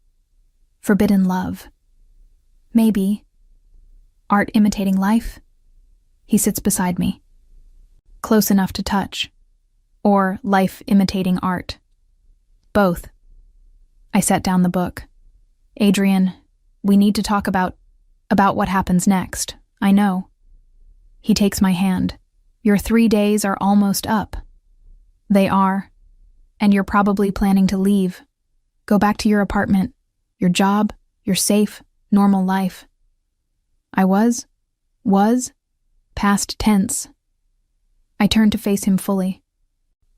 Forbidden love. Maybe. Art imitating life?" He sits beside me. "Close enough to touch. Or life imitating art. Both." I set down the book. "Adrian, We need to talk about what happens next. I know. He takes my hand. Your 3 days are almost up. They are. And you're probably planning to leave. Go back to your apartment, your job, your safe, normal life. I was, past tense. I turned to face him fully.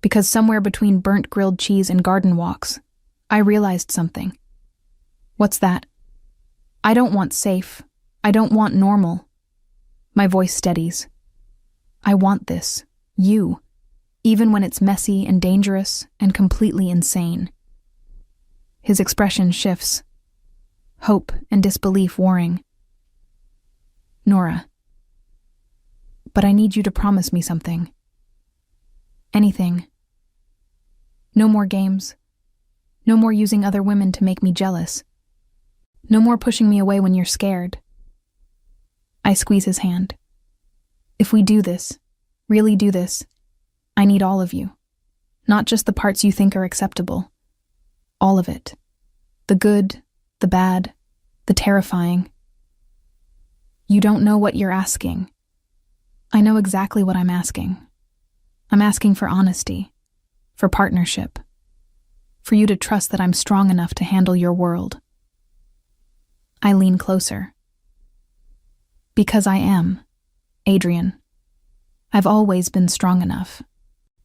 Because somewhere between burnt grilled cheese and garden walks, I realized something. What's that? I don't want safe. I don't want normal. My voice steadies. I want this. You. Even when it's messy and dangerous and completely insane. His expression shifts. Hope and disbelief warring. Nora. But I need you to promise me something. Anything. No more games. No more using other women to make me jealous. No more pushing me away when you're scared. I squeeze his hand. If we do this, really do this, I need all of you. Not just the parts you think are acceptable. All of it. The good, the bad, the terrifying. You don't know what you're asking. I know exactly what I'm asking. I'm asking for honesty, for partnership, for you to trust that I'm strong enough to handle your world. I lean closer. Because I am, Adrian. I've always been strong enough.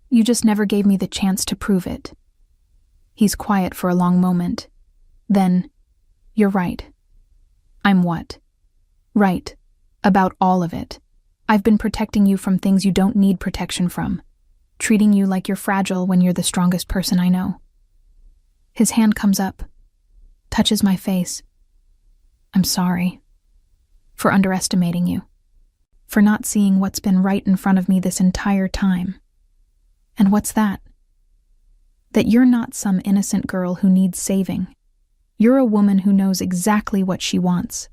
You just never gave me the chance to prove it. He's quiet for a long moment. Then, you're right. I'm what? Right. About all of it. I've been protecting you from things you don't need protection from. Treating you like you're fragile when you're the strongest person I know. His hand comes up, touches my face. I'm sorry. For underestimating you. For not seeing what's been right in front of me this entire time. And what's that? That you're not some innocent girl who needs saving. You're a woman who knows exactly what she wants.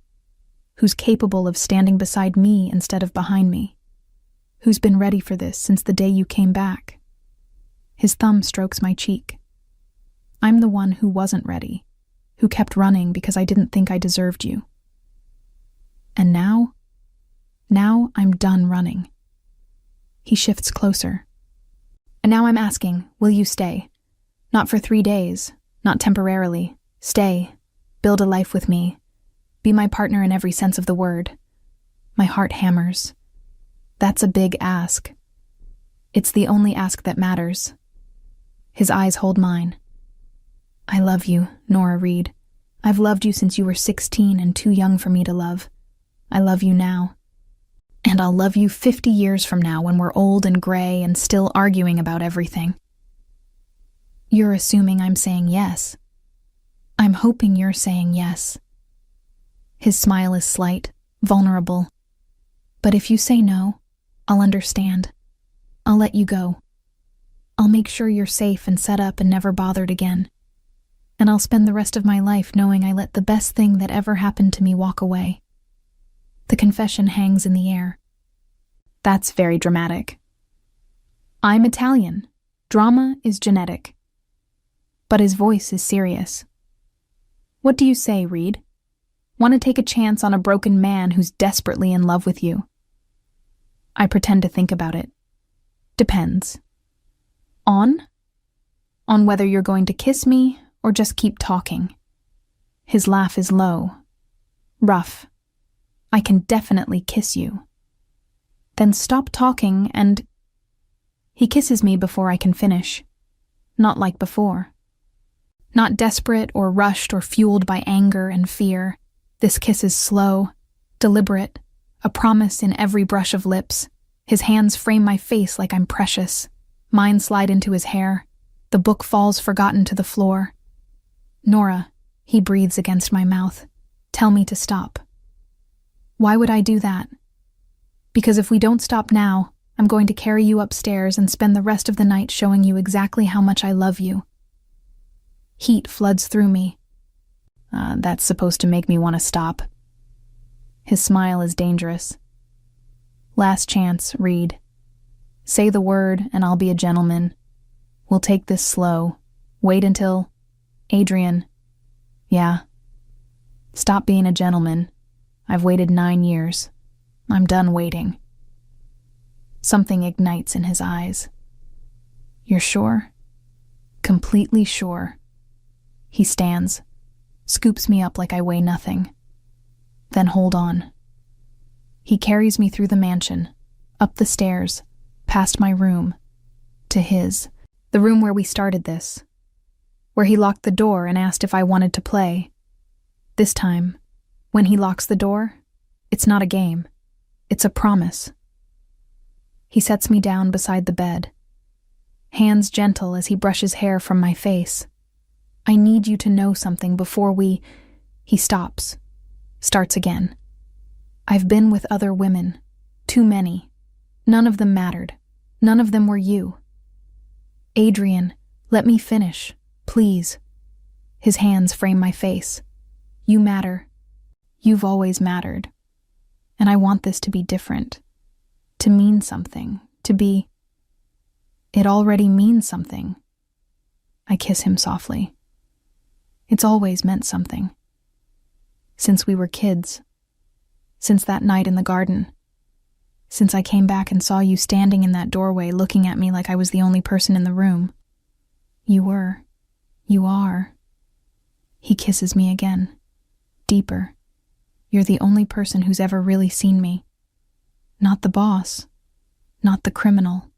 Who's capable of standing beside me instead of behind me. Who's been ready for this since the day you came back. His thumb strokes my cheek. I'm the one who wasn't ready, who kept running because I didn't think I deserved you. And now I'm done running. He shifts closer. And now I'm asking, will you stay? Not for 3 days, not temporarily. Stay, build a life with me. Be my partner in every sense of the word. My heart hammers. That's a big ask. It's the only ask that matters. His eyes hold mine. I love you, Nora Reed. I've loved you since you were 16 and too young for me to love. I love you now. And I'll love you 50 years from now when we're old and gray and still arguing about everything. You're assuming I'm saying yes. I'm hoping you're saying yes. His smile is slight, vulnerable. But if you say no, I'll understand. I'll let you go. I'll make sure you're safe and set up and never bothered again. And I'll spend the rest of my life knowing I let the best thing that ever happened to me walk away. The confession hangs in the air. That's very dramatic. I'm Italian. Drama is genetic. But his voice is serious. What do you say, Reed? Want to take a chance on a broken man who's desperately in love with you? I pretend to think about it. Depends. On? On whether you're going to kiss me or just keep talking. His laugh is low. Rough. I can definitely kiss you. Then stop talking and... He kisses me before I can finish. Not like before. Not desperate or rushed or fueled by anger and fear. This kiss is slow, deliberate, a promise in every brush of lips. His hands frame my face like I'm precious. Mine slide into his hair. The book falls forgotten to the floor. Nora, he breathes against my mouth. Tell me to stop. Why would I do that? Because if we don't stop now, I'm going to carry you upstairs and spend the rest of the night showing you exactly how much I love you. Heat floods through me. That's supposed to make me want to stop. His smile is dangerous. Last chance, Reed. Say the word and I'll be a gentleman. We'll take this slow. Wait until... Adrian. Yeah. Stop being a gentleman. I've waited 9 years. I'm done waiting. Something ignites in his eyes. You're sure? Completely sure. He stands, scoops me up like I weigh nothing. Then hold on. He carries me through the mansion, up the stairs, past my room, to his, the room where we started this, where he locked the door and asked if I wanted to play. This time, when he locks the door, it's not a game. It's a promise. He sets me down beside the bed, hands gentle as he brushes hair from my face. I need you to know something before we... He stops, starts again. I've been with other women, too many. None of them mattered. None of them were you. Adrian, let me finish, please. His hands frame my face. You matter. You've always mattered. And I want this to be different. To mean something. To be... It already means something. I kiss him softly. It's always meant something. Since we were kids. Since that night in the garden. Since I came back and saw you standing in that doorway looking at me like I was the only person in the room. You were. You are. He kisses me again. Deeper. You're the only person who's ever really seen me. Not the boss. Not the criminal.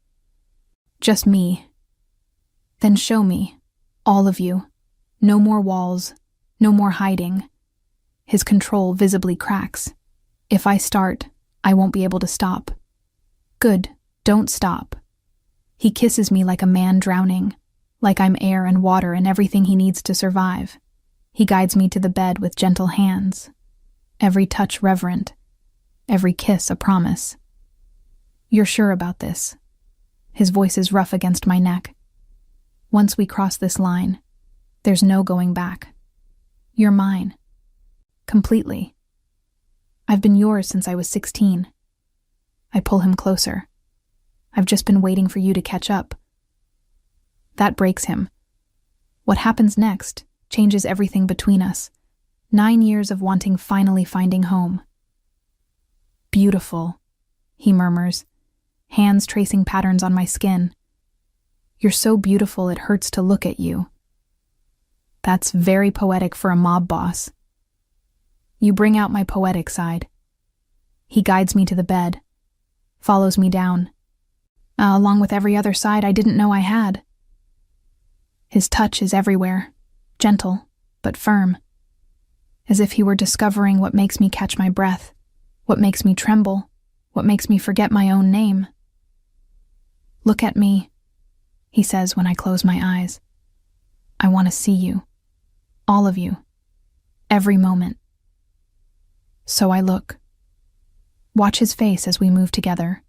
Just me. Then show me. All of you. No more walls. No more hiding. His control visibly cracks. If I start, I won't be able to stop. Good. Don't stop. He kisses me like a man drowning, like I'm air and water and everything he needs to survive. He guides me to the bed with gentle hands. Every touch reverent. Every kiss a promise. You're sure about this? His voice is rough against my neck. Once we cross this line, there's no going back. You're mine. Completely. I've been yours since I was 16. I pull him closer. I've just been waiting for you to catch up. That breaks him. What happens next changes everything between us. 9 years of wanting finally finding home. Beautiful, he murmurs, hands tracing patterns on my skin. You're so beautiful it hurts to look at you. That's very poetic for a mob boss. You bring out my poetic side. He guides me to the bed, follows me down, along with every other side I didn't know I had. His touch is everywhere, gentle, but firm, as if he were discovering what makes me catch my breath, what makes me tremble, what makes me forget my own name. Look at me, he says when I close my eyes. I want to see you, all of you, every moment. So I look. Watch his face as we move together.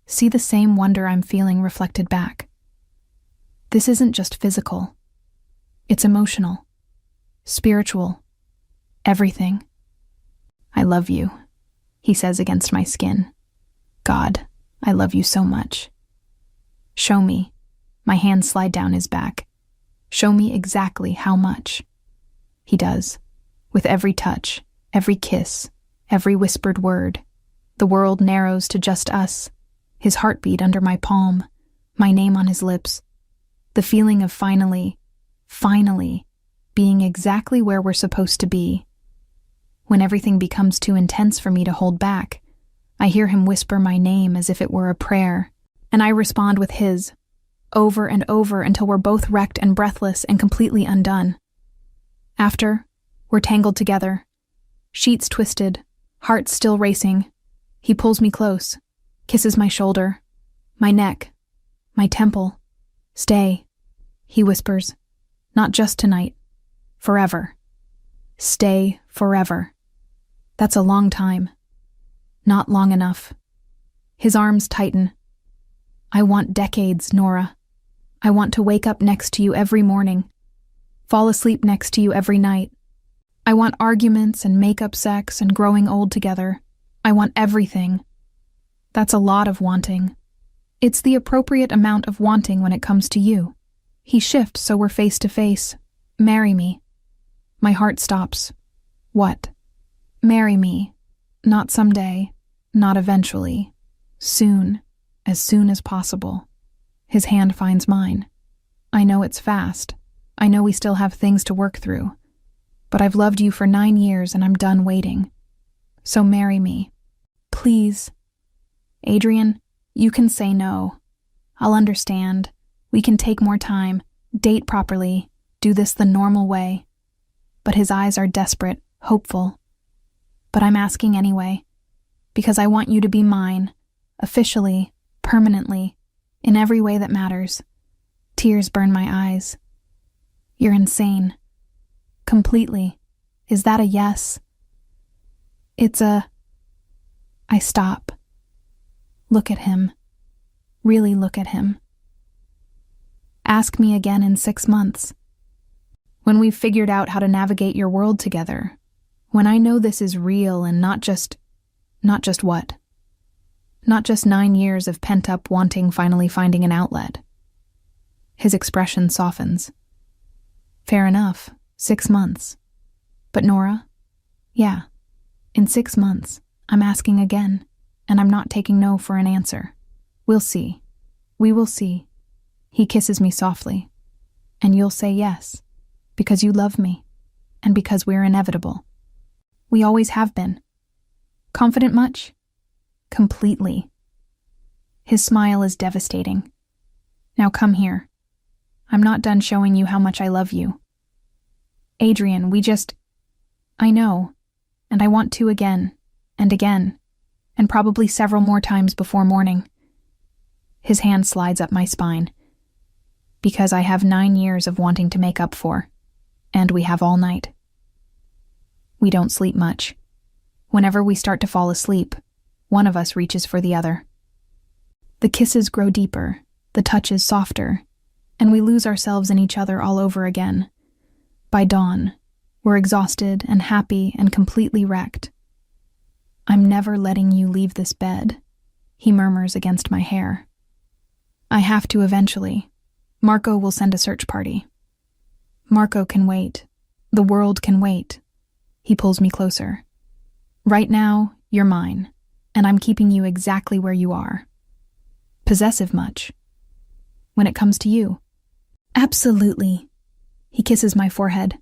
See the same wonder I'm feeling reflected back. This isn't just physical. It's emotional, spiritual, everything. I love you, he says against my skin. God, I love you so much. Show me. My hands slide down his back. Show me exactly how much. He does, with every touch. Every kiss, every whispered word. The world narrows to just us, his heartbeat under my palm, my name on his lips. The feeling of finally being exactly where we're supposed to be. When everything becomes too intense for me to hold back, I hear him whisper my name as if it were a prayer, and I respond with his, over and over until we're both wrecked and breathless and completely undone. After, we're tangled together. Sheets twisted, heart still racing. He pulls me close, kisses my shoulder, my neck, my temple. Stay, he whispers. Not just tonight. Forever. Stay forever. That's a long time. Not long enough. His arms tighten. I want decades, Nora. I want to wake up next to you every morning. Fall asleep next to you every night. I want arguments and make-up sex and growing old together. I want everything. That's a lot of wanting. It's the appropriate amount of wanting when it comes to you. He shifts so we're face to face. Marry me. My heart stops. What? Marry me. Not someday, not eventually. Soon, as soon as possible. His hand finds mine. I know it's fast. I know we still have things to work through. But I've loved you for 9 years and I'm done waiting. So marry me. Please. Adrian, you can say no. I'll understand. We can take more time, date properly, do this the normal way. But his eyes are desperate, hopeful. But I'm asking anyway, because I want you to be mine, officially, permanently, in every way that matters. Tears burn my eyes. You're insane. Completely. Is that a yes? It's a... I stop. Look at him. Really look at him. Ask me again in 6 months. When we've figured out how to navigate your world together. When I know this is real and not just what? Not just 9 years of pent-up wanting finally finding an outlet. His expression softens. Fair enough, 6 months. But Nora? Yeah, in 6 months, I'm asking again, and I'm not taking no for an answer. We'll see. We will see. He kisses me softly. And you'll say yes, because you love me, and because we're inevitable. We always have been. Confident much? Completely. His smile is devastating. Now come here. I'm not done showing you how much I love you. Adrian, I know, and I want to again, and probably several more times before morning. His hand slides up my spine. Because I have 9 years of wanting to make up for, and we have all night. We don't sleep much. Whenever we start to fall asleep, one of us reaches for the other. The kisses grow deeper, the touches softer, and we lose ourselves in each other all over again. By dawn, we're exhausted and happy and completely wrecked. I'm never letting you leave this bed, he murmurs against my hair. I have to eventually. Marco will send a search party. Marco can wait. The world can wait. He pulls me closer. Right now, you're mine, and I'm keeping you exactly where you are. Possessive much? When it comes to you? Absolutely. He kisses my forehead.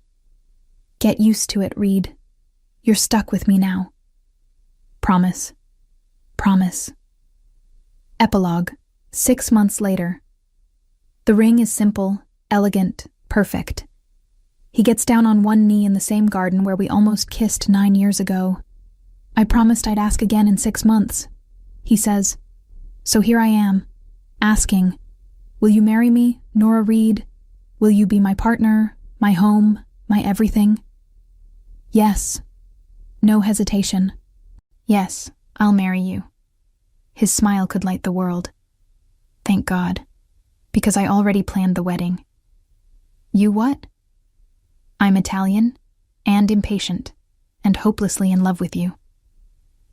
Get used to it, Reed. You're stuck with me now. Promise. Promise. Epilogue. 6 months later. The ring is simple, elegant, perfect. He gets down on one knee in the same garden where we almost kissed 9 years ago. I promised I'd ask again in 6 months, he says. So here I am, asking, will you marry me, Nora Reed? Will you be my partner, my home, my everything? Yes. No hesitation. Yes, I'll marry you. His smile could light the world. Thank God. Because I already planned the wedding. You what? I'm Italian and impatient and hopelessly in love with you.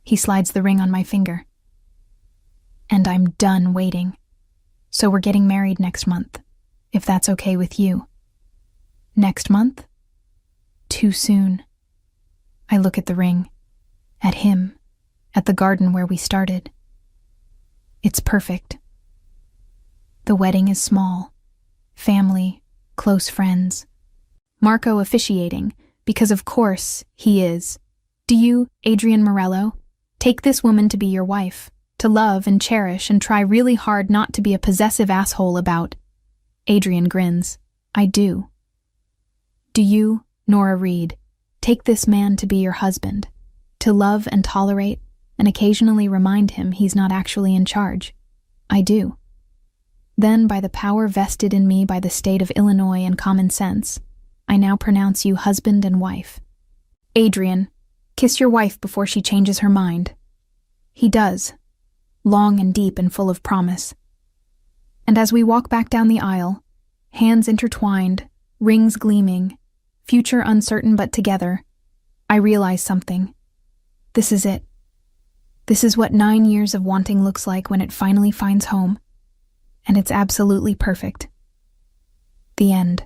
He slides the ring on my finger. And I'm done waiting. So we're getting married next month, if that's okay with you. Next month? Too soon. I look at the ring, at him, at the garden where we started. It's perfect. The wedding is small. Family, close friends. Marco officiating, because of course he is. Do you, Adrian Morello, take this woman to be your wife, to love and cherish and try really hard not to be a possessive asshole about? Adrian grins. I do. Do you, Nora Reed, take this man to be your husband, to love and tolerate and occasionally remind him he's not actually in charge? I do. Then, by the power vested in me by the state of Illinois and common sense, I now pronounce you husband and wife. Adrian, kiss your wife before she changes her mind. He does, long and deep and full of promise. And as we walk back down the aisle, hands intertwined, rings gleaming, future uncertain but together, I realize something. This is it. This is what 9 years of wanting looks like when it finally finds home. And it's absolutely perfect. The end.